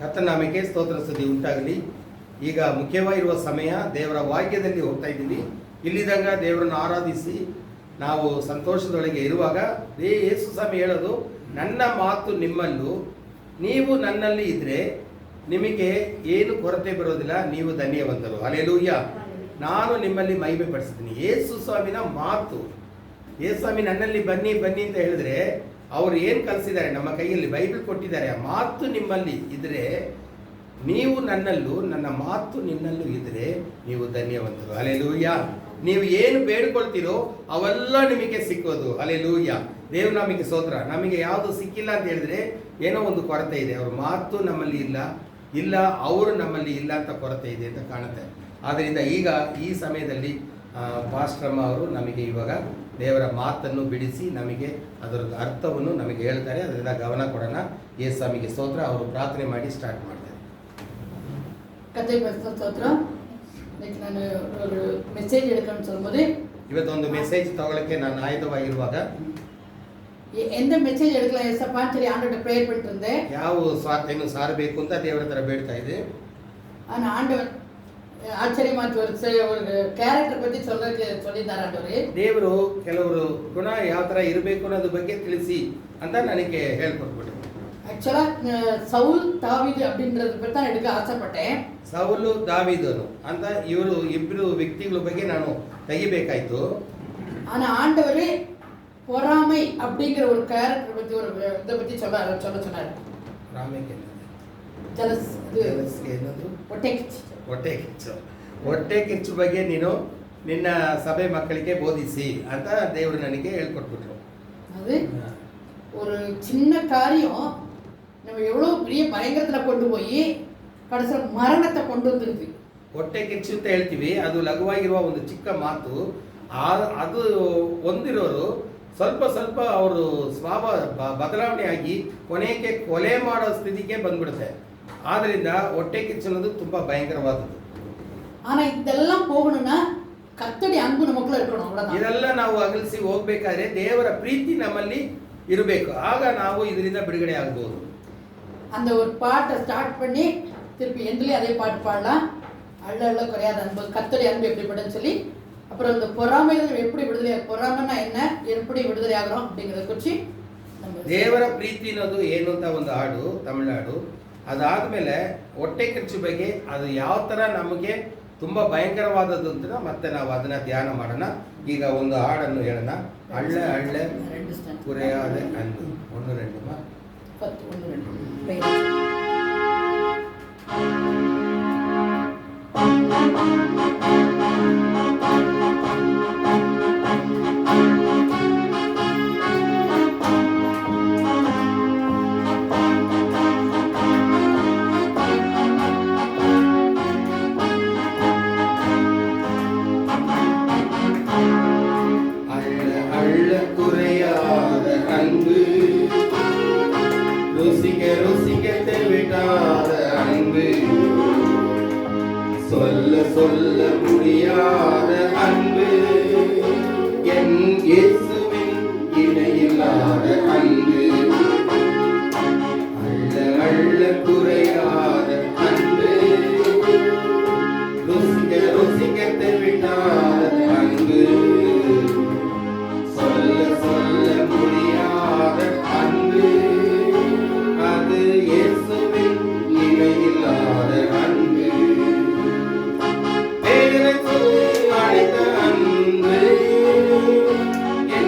ಕರ್ತನಾಮಕ್ಕೆ ಸ್ತೋತ್ರ ಸ್ತುತಿ ಉಂಟಾಗಲಿ. ಈಗ ಮುಖ್ಯವಾಗಿರುವ ಸಮಯ, ದೇವರ ವಾಕ್ಯದಲ್ಲಿ ಹೋಗ್ತಾ ಇದ್ದೀವಿ. ಇಲ್ಲಿದ್ದಾಗ ದೇವರನ್ನು ಆರಾಧಿಸಿ ನಾವು ಸಂತೋಷದೊಳಗೆ ಇರುವಾಗ ಯೇಸು ಸ್ವಾಮಿ ಹೇಳೋದು, ನನ್ನ ಮಾತು ನಿಮ್ಮಲ್ಲೂ ನೀವು ನನ್ನಲ್ಲಿ ಇದ್ದರೆ ನಿಮಗೆ ಏನು ಕೊರತೆ ಬರೋದಿಲ್ಲ, ನೀವು ಧನ್ಯವಂತರು. ಹಲ್ಲೆಲೂಯ. ನಾನು ನಿಮ್ಮಲ್ಲಿ ಮಹಿಮೆ ಪಡಿಸ್ತೀನಿ. ಯೇಸು ಸ್ವಾಮಿನ ಮಾತು, ಯೇಸು ಸ್ವಾಮಿ ನನ್ನಲ್ಲಿ ಬನ್ನಿ ಬನ್ನಿ ಅಂತ ಹೇಳಿದ್ರೆ ಅವರು ಏನು ಕಲಿಸಿದ್ದಾರೆ, ನಮ್ಮ ಕೈಯಲ್ಲಿ ಬೈಬಲ್ ಕೊಟ್ಟಿದ್ದಾರೆ. ಆ ಮಾತು ನಿಮ್ಮಲ್ಲಿ ಇದ್ದರೆ ನೀವು ನನ್ನಲ್ಲೂ, ನನ್ನ ಮಾತು ನಿನ್ನಲ್ಲೂ ಇದ್ದರೆ ನೀವು ಧನ್ಯವಂತರು. ಹಲ್ಲೆಲೂಯ. ನೀವು ಏನು ಬೇಡ್ಕೊಳ್ತೀರೋ ಅವೆಲ್ಲ ನಿಮಗೆ ಸಿಕ್ಕೋದು. ಹಲ್ಲೆಲೂಯ. ದೇವ್ರ ನಮಗೆ ಸ್ತೋತ್ರ. ನಮಗೆ ಯಾವುದು ಸಿಕ್ಕಿಲ್ಲ ಅಂತ ಹೇಳಿದ್ರೆ ಏನೋ ಒಂದು ಕೊರತೆ ಇದೆ. ಅವ್ರ ಮಾತು ನಮ್ಮಲ್ಲಿ ಇಲ್ಲ, ಅವರು ನಮ್ಮಲ್ಲಿ ಇಲ್ಲ ಅಂತ ಕೊರತೆ ಇದೆ ಅಂತ ಕಾಣುತ್ತೆ. ಆದ್ದರಿಂದ ಈಗ ಈ ಸಮಯದಲ್ಲಿ ಪಾಸ್ಟ್ರಮ್ಮ ಅವರು ನಮಗೆ ಇವಾಗ ದೇವರ ಮಾತನ್ನು ಬಿಡಿಸಿ ನಮಗೆ ಅದರ ಅರ್ಥವನ್ನು ನಮಗೆ ಹೇಳ್ತಾರೆ. ಅದರಿಂದ ಗಮನ ಕೊಡೋಣ. ಯೇಸು ಸ್ವಾಮಿಗೆ ಸ್ತೋತ್ರ. ಅವರು ಪ್ರಾರ್ಥನೆ ಮಾಡಿ ಸ್ಟಾರ್ಟ್ ಮಾಡ್ತಾರೆ. ನಾನು ஒரு மெசேஜ் எடுக்கணும்னு சொல்லும்போது ಇವತ್ತೊಂದು ಮೆಸೇಜ್ ತಗೊಳ್ಳಕ್ಕೆ ನಾನು ಆಯುಧವಾಗಿರುವಾಗ எந்த மெசேஜ் எடுக்கலாம் ஏசப்பான்னு சொல்லி ஆண்டவர்கிட்ட ப்ரேயர் பண்ணிட்டு இருந்தேன். ಯಾವ ಸ್ವಾರ್ಥೆಯನ್ನು ಸಾರಬೇಕು ಅಂತ ದೇವರ ಹತ್ರ ಬೇಡ್ತಾ ಇದೆ. ஆனா ஆண்டவர் ಆಶ್ಚರ್ಯமா ஒரு ಕ್ಯಾರೆಕ್ಟರ್ ಬಗ್ಗೆ சொல்லிದ್ದಾರೆ ಆண்டವರು. ದೇವರು ಕೆಲವರು ಗುಣ ಯಾವ ತರ ಇರಬೇಕು ಅನ್ನೋದ್ರ ಬಗ್ಗೆ ತಿಳಿಸಿ ಅಂತ ನನಗೆ ಹೇಳ್ಕೊಟ್ಬಿಟ್ಟು. ஆக்சுவலா சவுல் தாவீது அப்படின்றத பத்தி தான் எடுக்க ஆசைப்பட்டேன். ಸೌಲು ದಾವೀದನು ಅಂತ ಇವರು ಇಬ್ಬರು ವ್ಯಕ್ತಿಗಳ ಬಗ್ಗೆ ನಾನು ತೆಗಿಬೇಕಾಯ್ತು. ஆனா ஆண்டவர் பொறாமை அப்படிங்கிற ஒரு கேரக்டர் பத்தி ஒரு இதை பத்தி சொல்ல சொன்னார். ರಾಮಕ್ಕೆ ಜಲಸ್ ಏನದು? ಹೊಟ್ಟೆ ಕಿಚ್ಚು ಬಗ್ಗೆ ನೀನು ನಿನ್ನ ಸಭೆ ಮಕ್ಕಳಿಗೆ ಬೋಧಿಸಿ ಅಂತ ದೇವರು ನನಗೆ ಹೇಳ್ಕೊಟ್ಬಿಟ್ರು. அது ஒரு சின்ன காரியம் நம்ம எவ்வளவு பெரிய பயங்கரத்துல கொண்டு போய் கடைசியில் ಮರಣத்தை கொண்டு வந்துருது. ಹೊಟ್ಟೆ ಕಿಚ್ಚು ಅಂತ ಹೇಳ್ತೀವಿ, ಅದು ಲಘುವಾಗಿರುವ ಒಂದು ಚಿಕ್ಕ ಮಾತು. ಅದು ಹೊಂದಿರೋರು ಸ್ವಲ್ಪ ಸ್ವಲ್ಪ ಅವರು ಬದಲಾವಣೆ ಆಗಿ ಕೊನೆಗೆ ಕೊಲೆ ಮಾಡೋ ಸ್ಥಿತಿಗೆ ಬಂದ್ಬಿಡುತ್ತೆ. ಆದ್ರಿಂದ ಹೊಟ್ಟೆ ಕಿಚ್ಚು ಅನ್ನೋದು ತುಂಬಾ ಭಯಂಕರವಾದದ್ದು. ஆனா இதெல்லாம் போகணும்னா கர்த்தருடைய அன்பு நமக்குள்ள இருக்கணும். அவ்வளவுதான். ಇದೆಲ್ಲ ನಾವು ಅಗಲಿಸಿ ಹೋಗ್ಬೇಕಾದ್ರೆ ದೇವರ ಪ್ರೀತಿ ನಮ್ಮಲ್ಲಿ ಇರಬೇಕು. ಆಗ ನಾವು ಇದರಿಂದ ಬಿಡುಗಡೆ ಆಗಬಹುದು. அந்த ஒரு பாட்டை ஸ்டார்ட் பண்ணி திருப்பி எண்ட்லயே அதே பாட்டு பாடலாம். அள்ள குறையாத அன்பு, கர்த்தருடைய அன்பு எப்படிப்பட்டன்னு சொல்லி, அப்புறம் இந்த பொறாமைகள் எப்படி விடுதலை, பொறாமைன்னா என்ன, எப்படி விடுதலை ஆகிறோம் அப்படிங்கிறத குறித்து ದೇವರ ಪ್ರೀತಿ ಅನ್ನೋದು ಏನು ಅಂತ ಒಂದು ಹಾಡು, ತಮಿಳುನಾಡು. ಅದಾದ್ಮೇಲೆ ಹೊಟ್ಟೆ ಕಿಚ್ಚು ಬಗ್ಗೆ ಅದು ಯಾವ ತರ ನಮಗೆ ತುಂಬಾ ಭಯಂಕರವಾದದ್ದು ಅಂತ ಮತ್ತೆ ನಾವು ಅದನ್ನ ಧ್ಯಾನ ಮಾಡೋಣ. ಈಗ ಒಂದು ಹಾಡನ್ನು ಹೇಳೋಣ. ಅಳ್ಳೆ ಅಳ್ಳೆ ಕುರೆಯಾದ ಅನ್ನು 1-2 சொல்ல முடியாத அன்பு, என் இயேசுவின் இணையில்லாத அன்பு, அள்ள அள்ள குறையாத அன்பு, ருசிக்க தெவிட்டாத அன்பு, சொல்ல முடியாத அன்பு, அது இயேசுவின் இணையில்லாத அன்பு. அழைத்த அன்பு, என்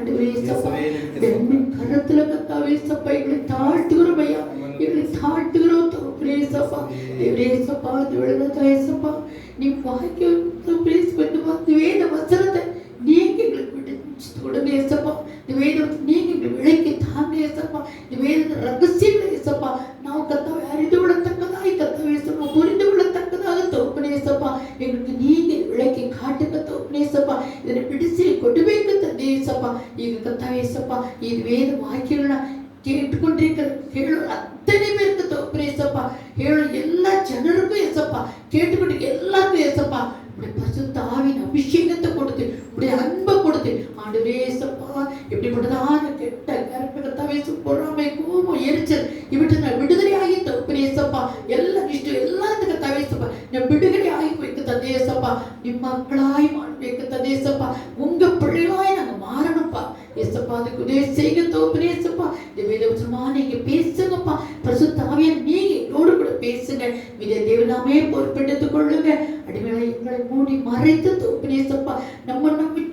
ஆண்டவரே இயேசுப்பா கரத்துல கத்தாவே இயேசுப்பா எங்களை தாழ்த்துகிறோம் ஐயா, எங்களை தாழ்த்துகிறோம் தகப்பனே இயேசுப்பா. தேவரே இயேசுப்பா இந்த விழுந்தா இயேசுப்பா நீ வாக்கியம் பேசி வந்து வேத வசனத்தை நீங்க எங்களுக்கு விடுங்க இயேசுப்பா. இந்த வேதத்தை நீங்க எங்களுக்கு விளக்கி தாங்க இயேசுப்பா. இந்த வேத ரகசியங்களை இயேசுப்பா ನಾವು ಕರ್ತಾವೆ அறிந்து கொள்ளத்தக்கதாய் கர்த்தாவே இயேசுப்பா புரிந்து கொள்ளத்தக்கதாக தகப்பனே இயேசுப்பா எங்களுக்கு நீங்க விளக்கி காட்டுங்க தகப்பனே இயேசுப்பா. ಇದನ್ನು ಬಿಡಿಸಿ ಕೊಡಬೇಕು ತಂದೆ ಇಯೇಸುಪ್ಪ. ಈಗ ಕರ್ತಾವೆ ಇಯೇಸುಪ್ಪ ಈ ವೇದ ವಾಕ್ಯಗಳನ್ನ ಕೇಳಿಕೊಂಡಿರ್ತಾರೆ ಹೇಳು ಅತ್ತನೇ ಬೇಕು ತಗಪ್ಪನೇ ಇಯೇಸುಪ್ಪ. ಹೇಳು ಎಲ್ಲ ಜನರಿಗೂ ಇಯೇಸುಪ್ಪ ಕೇಳಿಕೊಂಡು ಎಲ್ಲರಿಗೂ ಇಯೇಸುಪ್ಪ பரிசுத்த ஆவியின் அபிஷேகத்தை கொடுத்து உடைய அன்பை கொடுத்து ஆண்டவரே இயேசுப்பா எப்படிப்பட்டதான கெட்ட கர்ப்பகத்தாவே பொறாமை கோபம் எரிச்சல் இவற்றை நான் விடுதலை ஆகி தகப்பனே இயேசுப்பா எல்லா இஷ்டம் எல்லாத்துக்கு கர்த்தாவே இயேசுப்பா நான் விடுதலை ஆகி வைக்க தந்தை இயேசுப்பா ನಿಮ್ಮ மக்களாய் மாண்பேக்கு தந்தை இயேசுப்பா உங்க பிள்ளைகளாய் நாங்க மாறணும்ப்பா இயேசுப்பா அதுக்கு உதவி செய்யுங்க தகப்பனே இயேசுப்பா. இந்த வேதவசனமா நீங்க பேசுங்கப்பா பரிசுத்த ஆவியை நீங்க என்னோடு கூட பேசுங்க. இதை தேவனாமே பொறுப்பெடுத்துக் கொள்ளுங்க. அடிமைகளை எங்களை மூடி மறைத்து தகப்பனே இயேசுப்பா நம்ம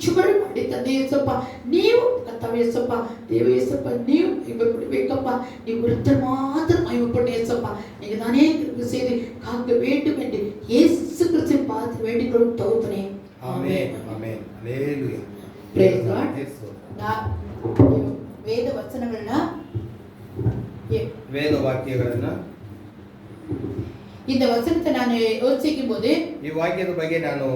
சுவரை ಮಾಡಿ ತಂದೆ ಇಯೇಸುಪ್ಪ ನೀವು ಕರ್ತಾವೆ ಇಯೇಸುಪ್ಪ ದೇವ ಇಯೇಸುಪ್ಪ ನೀವು ಮಹಿಮೆ ಕೊಡಬೇಕಪ್ಪ. ನೀವು ஒருத்தர் மாத்திரம் மகிமைப்பட்ட இயேசுப்ப நீங்க தானே செய்து காக்க வேண்டும் என்று இயேசு கிறிஸ்துவை பார்த்து வேண்டிக் கொள்ளும் தகப்பனே. ஆமென் ஆமென் ஹalleluya. Praise God. ವೇದ ವಚನಗಳನ್ನ ವೇದ ವಾಕ್ಯಗಳನ್ನ இந்த வசனத்தை நான் யோசிக்கும் போது ಈ ವಾಕ್ಯದ ಬಗ್ಗೆ ನಾನು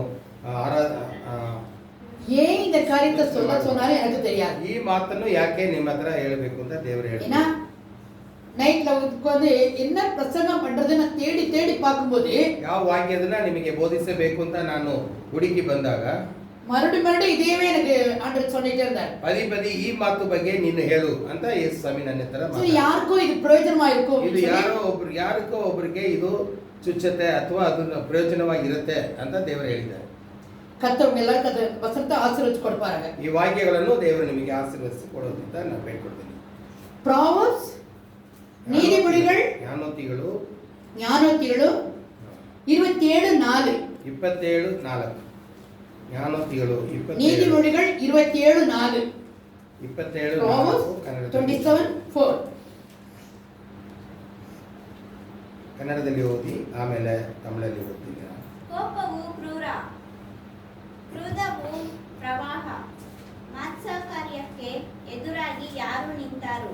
ஏன் இந்த காரியத்தை சொல்ல சொன்னாலும் எனக்கு தெரியாது. ಈ ಮಾತನ್ನು ಯಾಕೆ ನಿಮ್ಮ ಹತ್ರ ಹೇಳಬೇಕು ಅಂತ ದೇವರು ಹೇಳಿದ್ರು. ஏன்னா நைட்ல உட்கார்ந்து என்ன பிரசங்கம் பண்றதுன்னு தேடி தேடி பார்க்கும்போது ಯಾವ ವಾಕ್ಯದನ್ನ ನಿಮಗೆ ಬೋಧಿಸಬೇಕು ಅಂತ ನಾನು ಹುಡುಕಿ ಬಂದಾಗ மறுபடி இதேவே எனக்கு ஆண்டவர் சொல்லிட்டே இருந்தார். ಪದಿ ಈ ಮಾತು ಬಗ್ಗೆ ನೀನು ಹೇಳು ಅಂತ ಯೇಸು ಸ್ವಾಮಿ ನನ್ನ ಹತ್ರ ಮಾತಾಡಿದ್ರು. ಯಾರಿಗೂ ಇದು ಪ್ರಯೋಜನமா இருக்கும். ಇದು ಯಾರಿಗೋ ಒಬ್ಬರಿಗೆ ಇದು ಚುಚ್ಚತೆ ಅಥವಾ ಅದನ್ನ ಪ್ರಯೋಜನವಾಗಿರುತ್ತೆ ಅಂತ ದೇವರು ಹೇಳಿದ್ದಾರೆ. கர்த்தர் எல்லாருக்கும் அந்த வசனத்தை ஆசீர்வதிச்சு கொடுப்பாங்க. ಈ ವಾಕ್ಯಗಳನ್ನು ದೇವರು ನಿಮಗೆ ಆಶೀರ್ವದಿಸಿ ಕೊಡೋದಂತ ನಾನು ಬೇಡ್ಕೊಳ್ತೀನಿ. ಪ್ರಾವರ್ಬ್ಸ್ ನೀತಿಮೊழிகள் ಜ್ಞಾನೋಕ್ತಿಗಳು 27:4 27:4 ಜ್ಞಾನೋಕ್ತಿಗಳು ನೀತಿಮೊழிகள் 27:4 27:4 27:4 ಕನ್ನಡದಲ್ಲಿ ಓದಿ ಆಮೇಲೆ ತಮಿಳಲ್ಲಿ ಓದ್ತೀನಿ. ಕೋಪವು ಕ್ರೂರ, ಕ್ರೋಧವು ಪ್ರವಾಹ, ಮಾತ್ಸರ್ಯಕ್ಕೆ ಎದುರಾಗಿ ಯಾರು ನಿಂತಾರು?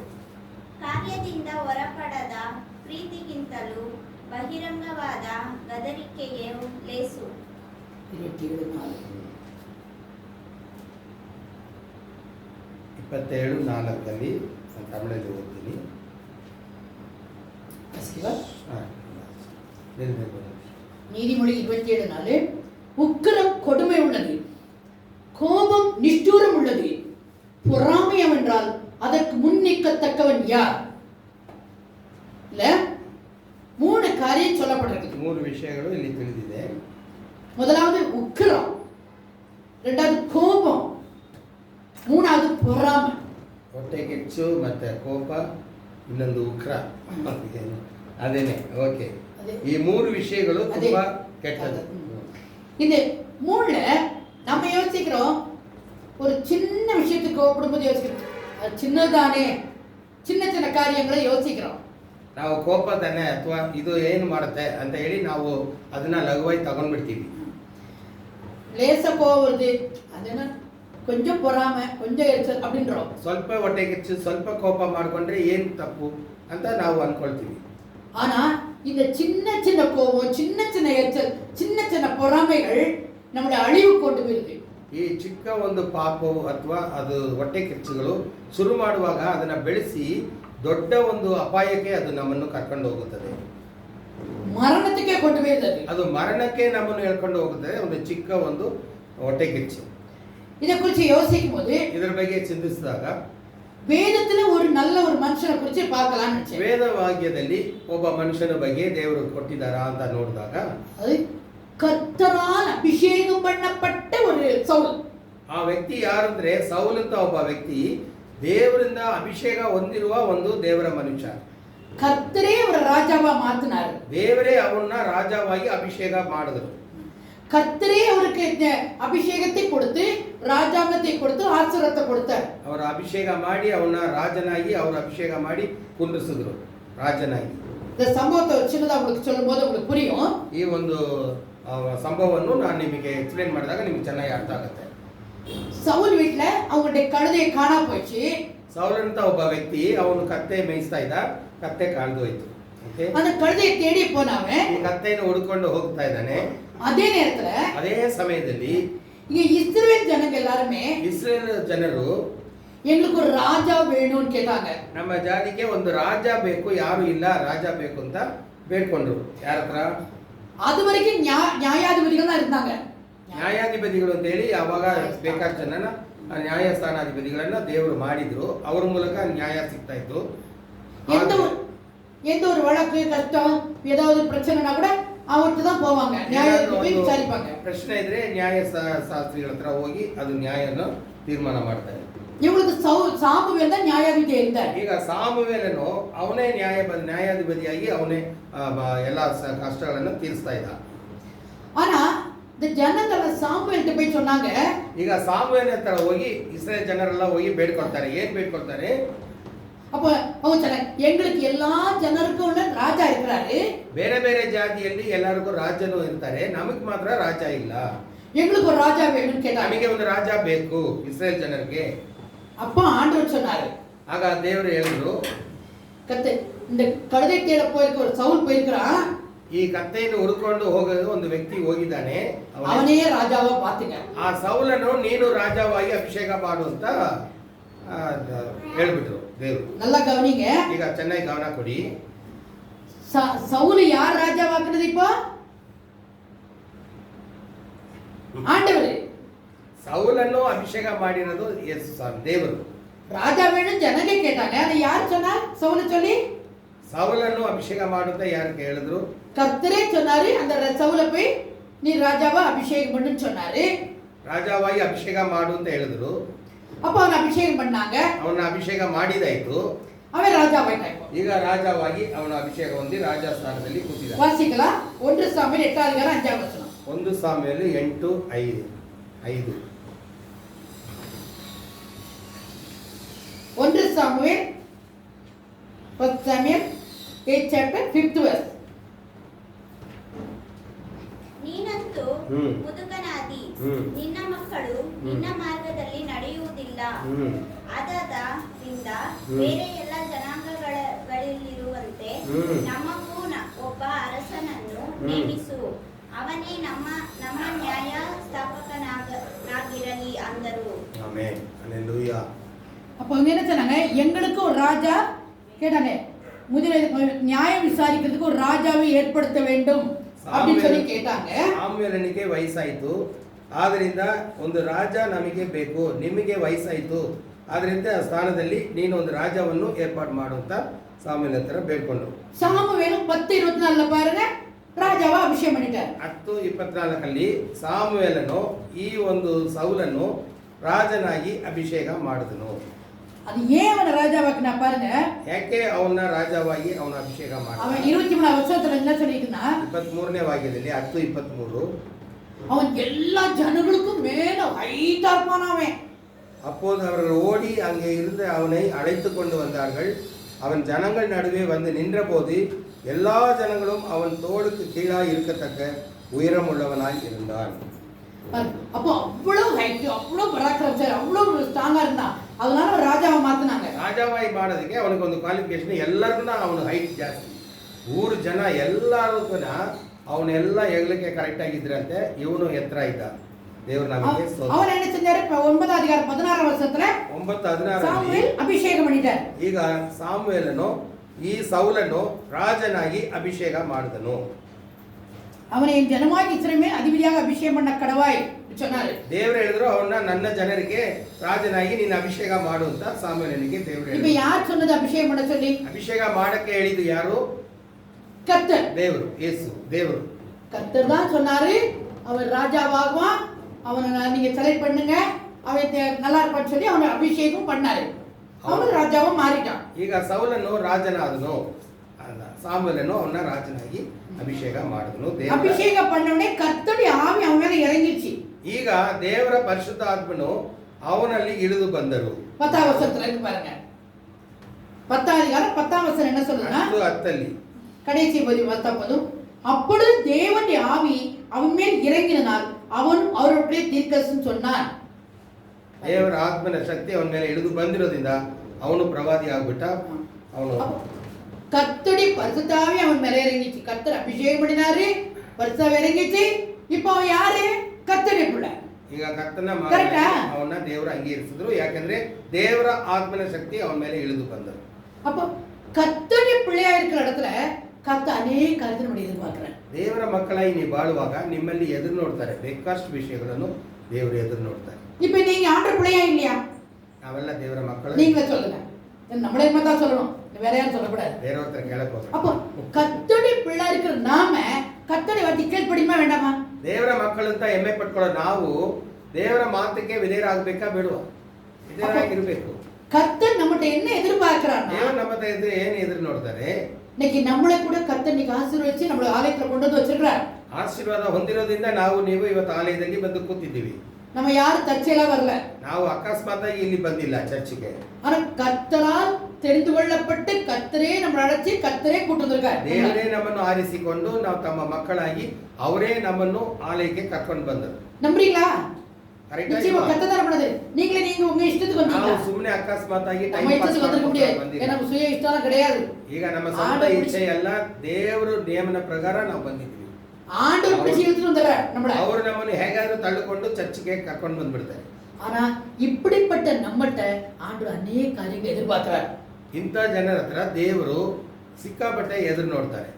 ಕಾರ್ಯದಿಂದ ಹೊರಪಡದ ಪ್ರೀತಿಗಿಂತಲೂ ಬಹಿರಂಗವಾದ ಗದರಿಕೆಯೇ ಲೇಸು. 27:4 ತಮಿಳಲ್ಲಿ ಓದ್ತೀನಿ. நீதிமொழி 27:4 உக்கிரம் கொடுமை உள்ளது, கோபம் நிஷ்டூரம் உள்ளது, பொறாமையம் என்றால் அதற்கு முன்னிக்கத்தக்கவன் யார்? இல்ல 3 காரியம் சொல்லப்பட்டிருக்கு. 3 விஷயಗಳು ಇಲ್ಲಿ ತಿಳಿದಿದೆ. முதலாவது உக்கிரம், இரண்டாவது கோபம், மூணாவது பொறாமை. ಹೊಟ್ಟೆ ಕಿಚ್ಚು ಮತ್ತೆ ಕೋಪ, ಇನ್ನೊಂದು ಉಗ್ರ. ಅದೇನೆ ಓಕೆ. ಈ 3 விஷயಗಳು ತುಂಬಾ ಕೆಟ್ಟದು. இந்த 3ல நம்ம யோசிக்கிறோம், ஒரு சின்ன விஷயத்துக்கு கோபப்படும்போது யோசிக்கிறோம் அது சின்னதானே, சின்ன சின்ன காரியங்களை யோசிக்கிறோம். ನಾವು ಕೋಪ ತಾನೆ ಅಥವಾ ಇದು ಏನು ಮಾಡುತ್ತೆ ಅಂತ ಹೇಳಿ ನಾವು ಅದನ್ನ ಲಘುವಾಗಿ ತಗೊಂಡ್ಬಿಡ್ತೀವಿ. ಲೇಸ போவது ಅದನ್ನ கொஞ்சம் பொறாமை கொஞ்சம் எரிச்சல் அப்படின்றோம். ಸ್ವಲ್ಪ ಹೊಟ್ಟೆ ಕಿಚ್ಚು ಸ್ವಲ್ಪ ಕೋಪ ಮಾಡ್ಕೊಂಡ್ರೆ ಏನು ತಪ್ಪು ಅಂತ ನಾವು ಅನ್ಕೊಳ್ತೀವಿ. ஆனா இந்த சின்ன சின்ன கோபம், சின்ன சின்ன எரிச்சல், சின்ன சின்ன பொறாமைகள் நம்மளை அழிவு கொண்டு போயிருது. ಈ ಚಿಕ್ಕ ಒಂದು ಪಾಪವು ಅಥವಾ ಅದು ಹೊಟ್ಟೆ ಕಿಚ್ಚುಗಳು ಶುರು ಮಾಡುವಾಗ ಅದನ್ನ ಬೆಳೆಸಿ ದೊಡ್ಡ ಒಂದು ಅಪಾಯಕ್ಕೆ ಅದು ನಮ್ಮನ್ನು ಕರ್ಕೊಂಡು ಹೋಗುತ್ತದೆ. ಮರಣಕ್ಕೆ கொண்டு போயிருது. ಅದು ಮರಣಕ್ಕೆ ನಮ್ಮನ್ನು ಹೇಳ್ಕೊಂಡು ಹೋಗುತ್ತದೆ ಒಂದು ಚಿಕ್ಕ ಒಂದು ಹೊಟ್ಟೆ ಕಿಚ್ಚು. இதை குறித்து யோசிக்கும் போது ಇದರ ಬಗ್ಗೆ ಚಿಂತಿಸಿದಾಗ வேதத்துல ஒரு நல்ல ஒரு மனுஷனை குறித்து பார்க்கலாம்னு நினைச்சேன். ವೇದವಾಕ್ಯದಲ್ಲಿ ಒಬ್ಬ ಮನುಷ್ಯನ ಬಗ್ಗೆ ದೇವರು ಕೊಟ್ಟಿದ್ದಾರಾ ಅಂತ ನೋಡಿದಾಗ அது கர்த்தரால் அபிஷேகம் பண்ணப்பட்ட ஒரு சவுல். ಆ ವ್ಯಕ್ತಿ ಯಾರಂದ್ರೆ ಸೌಲ್ ಅಂತ ಒಬ್ಬ ವ್ಯಕ್ತಿ ದೇವರಿಂದ ಅಭಿಷೇಕ ಹೊಂದಿರುವ ಒಂದು ದೇವರ ಮನುಷ್ಯ. கர்த்தரே ஒரு ராஜாவா மாத்தினார். ದೇವರೇ ಅವನ್ನ ರಾಜವಾಗಿ ಅಭಿಷೇಕ ಮಾಡಿದ್ರು. கர்த்தரே அவருக்கு அபிஷேகத்தை கொடுத்து ராஜாங்கத்தை கொடுத்து ஆசீர்வாதத்தை கொடுத்தார். ಅವರ ಅಭಿಷೇಕ ಮಾಡಿ ಅವನ ರಾಜನಾಗಿ ಅವರ ಅಭಿಷೇಕ ಮಾಡಿ ಕುಂದಿಸಿದ್ರು ರಾಜನಾಗಿ. இந்த சம்பவத்தை சின்னதா உங்களுக்கு சொல்லும்போது உங்களுக்கு புரியும். ಈ ಒಂದು ಸಂಭವವನ್ನು ನಾನು ನಿಮಗೆ ಎಕ್ಸ್ಪ್ಲೇನ್ ಮಾಡಿದಾಗ ನಿಮಗೆ ಚೆನ್ನಾಗಿ ಅರ್ಥ ಆಗುತ್ತೆ. சவுல் வீட்ல அவங்களுடைய கழுதையை காணா போயிடுச்சு. ಸೌಲ್ ಅಂತ ಒಬ್ಬ ವ್ಯಕ್ತಿ ಅವನು ಕತ್ತೆ ಮೇಯಿಸ್ತಾ ಇದ್ದ, ಕತ್ತೆ ಕಾಣ್ದು ಹೋಯ್ತು. ಓಕೆ, அந்த கழுதையை தேடி போனவன் ಈ ಕತ್ತೆಯನ್ನು ಹುಡುಕೊಂಡು ಹೋಗ್ತಾ ಇದ್ದಾನೆ. அதே நேரத்துல ಅದೇ ಸಮಯದಲ್ಲಿ இங்க இஸ்ரவேல் ஜனங்க எல்லாருமே ಇಸ್ರೇಲ್ ಜನರು எங்களுக்கு ஒரு ராஜா வேணும்னு கேட்டாங்க. ನಮ್ಮ ಜಾತಿಗೆ ಒಂದು ರಾಜ ಬೇಕು, ಯಾರು ಇಲ್ಲ ರಾಜ ಬೇಕು ಅಂತ ಬೇಡ್ಕೊಂಡ್ರು. ಯಾರ ಹತ್ರ? அது வரைக்கும் நியாயாதிபதிகள் தான் இருந்தாங்க. ನ್ಯಾಯಾಧಿಪತಿಗಳು ಅಂತ ಹೇಳಿ ಅವಾಗ ಬೇಕಾದ ಜನನ ನ್ಯಾಯಸ್ಥಾನಾಧಿಪತಿಗಳನ್ನ ದೇವರು ಮಾಡಿದ್ರು. ಅವ್ರ ಮೂಲಕ ನ್ಯಾಯ ಸಿಗ್ತಾ ಇತ್ತು. எந்த ஒரு வழக்கு கஷ்டம் ஏதாவது பிரச்சனைனா கூட அவர்கிட்ட தான் போவாங்க, நியாயாதிபதி விசாரிப்பாங்க. ಪ್ರಶ್ನೆ ಇದ್ರೆ ನ್ಯಾಯ ಶಾಸ್ತ್ರಿಗಳ ಹತ್ರ ಹೋಗಿ ಅದು ನ್ಯಾಯನ ತೀರ್ಮಾನ ಮಾಡ್ತಾರೆ. இவங்களுக்கு சாமுவேல் தான் நியாயாதிபதி இருந்தார். ಈಗ ಸಾಮುವೇಲನು ಅವನೇ ನ್ಯಾಯಾಧಿಪತಿಯಾಗಿ ಅವನೇ ಎಲ್ಲ ಕಷ್ಟಗಳನ್ನು ತೀರಿಸ್ತಾ ಇದ್ದ. ஆனா இந்த ஜனங்கள சாமுவேல்ட்ட போய் சொன்னாங்க. ಈಗ ಸಾಮುವೇಲ್ ಹತ್ರ ಹೋಗಿ ಇಸ್ರೇಲ್ ಜನರೆಲ್ಲ ಹೋಗಿ ಬೇಡ್ಕೊಳ್ತಾರೆ. ಏನ್ ಬೇಡ್ಕೊಳ್ತಾರೆ? அப்ப அவங்க சொன்னாங்க, எங்களுக்கு எல்லா ಜನರಿಗೂ ರಾಜ இருக்கிறாரு. ಬೇರೆ ಬೇರೆ ಜಾತಿಯಲ್ಲಿ ಎಲ್ಲರಿಗೂ ರಾಜನು ಇರ್ತಾರೆ, ನಮಗೆ ಮಾತ್ರ ರಾಜ ಇಲ್ಲ. எங்களுக்கு ஒரு ராஜா வேணும்னு கேட்டாங்க. ನಮಗೆ ಒಂದು ರಾಜ ಬೇಕು ಇಸ್ರೇಲ್ ಜನರಿಗೆ. அப்ப ஆண்டவர் சொன்னாரு, ಆಗ ದೇವರು ಹೇಳಿದ್ರು, கத்தை இந்த கழுதை தேட போயிருக்க ஒரு சவுல் போயிருக்கிறான். ಈ ಕತ್ತೆಯನ್ನು ಹುಡುಕೊಂಡು ಹೋಗೋದು ಒಂದು ವ್ಯಕ್ತಿ ಹೋಗಿದ್ದಾನೆ, ಅವನೇ ರಾಜಾವ ಪಾತಿಗ. ಆ ಸೌಲನ್ನು ನೀನು ರಾಜವಾಗಿ ಅಭಿಷೇಕ ಮಾಡು ಅಂತ ಹೇಳ್ಬಿಟ್ರು ದೇವರು. நல்ல கவனிங்க, ಈಗ ಚೆನ್ನಾಗಿ ಗಮನ ಕೊಡಿ. சவுல் யார் ராஜாவாக்குனது? இப்போ ஆண்டவர். ಸೌಲನ್ನು ಅಭಿಷೇಕ ಮಾಡಿರೋದು ಯೇಸು ಸ್ವಾಮಿ ದೇವರು. ராஜா வேணும் ஜனங்க கேட்டாங்க. அது யார் சொன்னா? சவுல் சொல்லி ಸೌಲನ್ನು ಅಭಿಷೇಕ ಮಾಡುತ್ತಾ ಯಾರು ಹೇಳಿದ್ರು? கர்த்தரே சொன்னாரு. அந்த சவுல போய் நீ ராஜாவா அபிஷேகம் பண்ணுன்னு சொன்னாரு. ರಾಜವಾಗಿ ಅಭಿಷೇಕ ಮಾಡು ಅಂತ ಹೇಳಿದ್ರು. அப்ப ಅವನ ಅಭಿಷೇகம் பண்ணாங்க. ಅವನ ಅಭಿಷೇಕ ಮಾಡಿದಾಯ್ತು. அவன் ராஜாவாயிட்டான். ಈಗ ರಾಜವಾಗಿ ಅವನ ಅಭಿಷೇಕ ಹೊಂದಿ ರಾಜ ಸ್ಥಾನದಲ್ಲಿ ಕೂತಿದ್ದಾನೆ. வாசிக்கலாம். 1 Samuel 8:5 1 ಸಾಮುವೇಲ 8:5. 1 Samuel 1 Samuel 8 chapter 5th verse. ನೀನಂತೂ ಮುದುಕನಾದಿ, ನಿನ್ನ ಮಕ್ಕಳು ನಿನ್ನ ಮಾರ್ಗದಲ್ಲಿ ನಡೆಯುವುದಿಲ್ಲ. ಆದದರಿಂದ ಬೇರೆ ಎಲ್ಲ ಜನಾಂಗಗಳಲ್ಲಿರುವಂತೆ ನಮಗೂ ಒಬ್ಬ ಅರಸನನ್ನು ನೇಮಿಸು, ಅವನೇ ನಮ್ಮ ನ್ಯಾಯ ಸ್ಥಾಪಕನಾಗಿರಲಿ ಅಂದರು. ಆಮೆನ್. ಹಲ್ಲೆಲೂಯಾ. அப்போ அவங்க என்ன சொன்னாங்க? எங்களுக்கு ஒரு ராஜா கேட்டாங்க. முதல்ல நியாயம் விசாரிக்கிறதுக்கு ஒரு ராஜாவை ஏற்படுத்த வேண்டும் அப்படின்னு சொல்லி கேட்டாங்க. ಸಾಮುವೇಲನಿಗೆ ವಯಸ್ಸಾಯಿತು, ಆದ್ರಿಂದ ಒಂದು ರಾಜ ನಮಗೆ ಬೇಕು. ನಿಮಗೆ ವಯಸ್ಸಾಯಿತು, ಆದ್ರಿಂದ ಆ ಸ್ಥಾನದಲ್ಲಿ ನೀನು ಒಂದು ರಾಜವನ್ನು ಏರ್ಪಾಡು ಮಾಡು ಅಂತ ಸಾಮುವೇಲ್ ಹತ್ರ ಬೇಡ್ಕೊಂಡ್ರು. சாமுவேல் 10:24 பாருங்க, ராஜாவா அபிஷேகம் பண்ணிட்டார். 10:24 ಸಾಮುವೇಲನು ಈ ಒಂದು ಸೌಲನ್ನು ರಾಜನಾಗಿ ಅಭಿಷೇಕ ಮಾಡಿದನು. அது ஏன் அவன ராஜாவாக்குனா பாருங்க. ಯಾಕೆ ಅವನ ರಾಜವಾಗಿ ಅವನ ಅಭಿಷೇಕ ಮಾಡಿದ? அவன் 23 வருஷத்துல என்ன சொல்லிருக்கா? 23ನೇ ವಾಕ್ಯದಲ್ಲಿ 10:23 அவன் எல்லா ஜனங்களுக்கும் மேல ஹைட்டா இருப்பான் அவன். அப்போது அவர்கள் ஓடி அங்கே இருந்து அவனை அழைத்து கொண்டு வந்தார்கள். அவன் ஜனங்கள் நடுவே வந்து நின்றபோது எல்லா ஜனங்களும் அவன் தோளுக்கு கீழாய் இருக்கத்தக்க உயரம் உள்ளவனாய் இருந்தான். அப்போ அவ்வளவு ஹைட், அவ்வளவு பராக்கிரமசாலி, அவ்வளவு ஸ்ட்ராங்கா இருந்தான். அதனால ராஜாவை மாத்தினாங்க. ರಾಜವಾಗಿ ಮಾಡೋದಕ್ಕೆ ಅವನಿಗೆ ಒಂದು ಕ್ವಾಲಿಫಿಕೇಶನ್. ಎಲ್ಲರಿಗೂ ಅವನು ಹೈಟ್ ಜಾಸ್ತಿ. ಊರು ಜನ ಎಲ್ಲರಿಗೂ ಅವನೆಲ್ಲ ಹೆಗ್ಲಿಕ್ಕೆ ಕರೆಕ್ಟ್ ಆಗಿದ್ರಂತೆ. ಇವನು ಎತ್ತರ ಇದ್ದ. ದೇವರು ನಮಗೆ அவன் என்ன செஞ்சாரு? 9 அதிகாரம் 16 வருஷத்துல 9:16 சாமுவேல் அபிஷேகம் பண்ணிட்டார். ಈಗ ಸಾಮುವೇಲನು ಈ ಸೌಲನ್ನು ರಾಜನಾಗಿ ಅಭಿಷೇಕ ಮಾಡಿದನು. அவனை என் ஜனமாகி இஸ்ரவேல் அதிபதியாக அபிஷேகம் பண்ண கடவாய் சொன்னாரு. ದೇವರು ಹೇಳಿದ್ರು, ಅವನ್ನ ನನ್ನ ಜನರಿಗೆ ರಾಜನಾಗಿ ನೀನು ಅಭಿಷೇಕ ಮಾಡು ಅಂತ ಸಾಮುವೇಲನಿಗೆ ದೇವರು ಹೇಳಿದ್ರು. இப்ப யார் சொன்னது அபிஷேகம் பண்ண சொல்லி? ಅಭಿಷೇಕ ಮಾಡಕ್ಕೆ ಹೇಳಿದ್ದು ಯಾರು? கர்த்தர். ದೇವರು, ಯೇಸು ದೇವರು. கர்த்தர் தான் சொன்னாரு அவன் ராஜாவாகுவான், அவனை நீங்க செலக்ட் பண்ணுங்க, அவன் நல்லா இருப்பான்னு சொல்லி அவனை அபிஷேகம் பண்ணாரு. அவன் ராஜாவா மாறிட்டான். ಈಗ ಸೌಲನು ರಾಜನಾದನು, ಸಾಮುವೇಲನು ಅವನ್ನ ರಾಜನಾಗಿ ಅಭಿಷೇಕ ಮಾಡಿದನು. அபிஷேகம் பண்ண உடனே கர்த்தருடைய ஆவி அவன் மேல இறங்கிச்சு. ಈಗ ದೇವರ ಪರಿಶುದ್ಧ ಆತ್ಮನು அவನಲ್ಲಿ ಇಳಿದು ಬಂದರು. 10ஆம் வசனத்துல இருக்கு பாருங்க. 10ஆம் அதிகாரம் 10ஆம் வசனம் என்ன சொல்லுதுன்னா, 10 கடைசி பகுதி 10 அப்பொழுது தேவனுடைய ஆவி அவன் மேல் இறங்கினால் அவன் அவருடைய தீர்க்கதரிசனம் சொன்னான். ದೇವರ ಆತ್ಮನ ಶಕ್ತಿ ಅವನ ಮೇಲೆ ಇಳಿದು ಬಂದಿರೋದ್ರಿಂದ ಅವನು ಪ್ರವಾದಿ ಆಗ್ಬಿಟ್ಟ. ಅವನು கர்த்தருடைய பரிசுத்த ஆவி அவன் மேல இறங்கிச்சு. கர்த்தர் அபிஷேகம் பண்ணினாரு, பரிசுத்த இறங்கிச்சு. இப்போ அவன் யாரு? கர்த்தருடைய பிள்ளை. ಈಗ ಕರ್ತನ ಅವನ್ನ ದೇವರು ಅಂಗೀಕರಿಸಿದ್ರು. ಯಾಕಂದ್ರೆ ದೇವರ ಆತ್ಮನ ಶಕ್ತಿ ಅವನ ಮೇಲೆ ಇಳಿದು ಬಂದರು. அப்போ கர்த்தருடைய பிள்ளையா இருக்கிற இடத்துல கர்த்தர் ಅನೇಕ ಕಾರ್ಯಗಳನ್ನು ಎದುರುಪಾರ್ತಾರೆ. ದೇವರ ಮಕ್ಕಳಾಗಿ ನೀವು ಬಾಳುವಾಗ ನಿಮ್ಮಲ್ಲಿ ಎದುರು ನೋಡ್ತಾರೆ, ಬೇಕಾಷ್ಟು ವಿಷಯಗಳನ್ನು ದೇವರು ಎದುರು ನೋಡ್ತಾರೆ. இப்போ நீங்க ஆண்டவர் பிள்ளையா இல்லையா? ನಾವೆಲ್ಲ ದೇವರ ಮಕ್ಕಳು. நீங்களே சொல்லுங்க. நம்மளே தான் சொல்லணும், வேற யாரும் சொல்லக்கூடாது. ಬೇರೆಯವ್ರ ಹತ್ರ ಕೇಳಕ್ ಹೋಗ್ತಾರೆ. அப்போ கர்த்தருடைய பிள்ளை இருக்கிற நாம கர்த்தருடைய வார்த்தை கேள்விப்படியுமா வேண்டாமா? ದೇವರ ಮಕ್ಕಳು ಅಂತ ಹೆಮ್ಮೆ ಪಟ್ಕೊಳ್ಳೋ ನಾವು ದೇವರ ಮಾತಿಗೆ ವಿಧೇಯರಾಗಬೇಕಾ ಬೇಡವಾ? ವಿಧೇಯರಾಗಿರ್ಬೇಕು. கர்த்தர் நம்மகிட்ட என்ன எதிர்பார்க்கிறார்? ದೇವರು ನಮ್ಮ ಎದುರು ಏನು ಎದುರು ನೋಡ್ತಾರೆ? இன்னைக்கு நம்மளை கூட கர்த்தர் இன்னைக்கு ஆசீர்வதிச்சு நம்மள ஆலயத்துல கொண்டு வந்து வச்சிருக்கார். ಆಶೀರ್ವಾದ ಹೊಂದಿರೋದ್ರಿಂದ ನಾವು ನೀವು ಇವತ್ತು ಆಲಯದಲ್ಲಿ ಬಂದು ಕೂತಿದ್ದೀವಿ. நம்ம யாரும் தற்செயலா வரல. ನಾವು ಅಕಸ್ಮಾತಾಗಿ ಇಲ್ಲಿ ಬಂದಿಲ್ಲ ಚರ್ಚಿಗೆ. ஆனா கர்த்தரால் தெரிந்து கொள்ளப்பட்டு கர்த்தரே நம்மளை அழைச்சி கர்த்தரே கூட்டி வந்திருக்கார். ದೇವರೇ ನಮ್ಮನ್ನು ಆರಿಸಿಕೊಂಡು ನಾವು ತಮ್ಮ ಮಕ್ಕಳಾಗಿ ಅವರೇ ನಮ್ಮನ್ನು ಆಲಯಕ್ಕೆ ಕರ್ಕೊಂಡು ಬಂದರು. நம்புறீங்களா? ನಿಜமா கர்த்தர் தான் பண்ணது. நீங்க உங்க இஷ்டத்துக்கு வந்தீங்க. ನಾವು ಸುಮ್ಮನೆ ಅಕಸ್ಮಾತಾಗಿ ಟೈಮ್ நம்ம ಪಾಸ್ இஷ்டத்துக்கு வந்திருக்க முடியாது. ஏன்னா நம்ம சுய இஷ்டம் கிடையாது. ಈಗ ನಮ್ಮ ಸ್ವಂತ ಇಚ್ಛೆ ಅಲ್ಲ, ದೇವರು ನಿಯಮನ ಪ್ರಕಾರ ನಾವು ಬಂದಿದ್ದೀವಿ. ஆண்டவர் பிடிச்சி இழுத்துட்டு வந்தார் நம்மள. ಅವರು ನಮ್ಮನ್ನು ಹೇಗಾದರೂ ತಳ್ಳಿಕೊಂಡು ಚರ್ಚಿಗೆ ಕರ್ಕೊಂಡು ಬಂದ್ಬಿಡ್ತಾರೆ. ஆனா இப்படிப்பட்ட நம்மட்ட ஆண்டவர் ಅನೇಕ ಕಾರ್ಯಗಳನ್ನು ಎದುರ್பார்க்கிறார். ಇಂಥ ಜನರ ಹತ್ರ ದೇವರು ಸಿಕ್ಕಾಪಟ್ಟೆ ಎದುರು ನೋಡ್ತಾರೆ.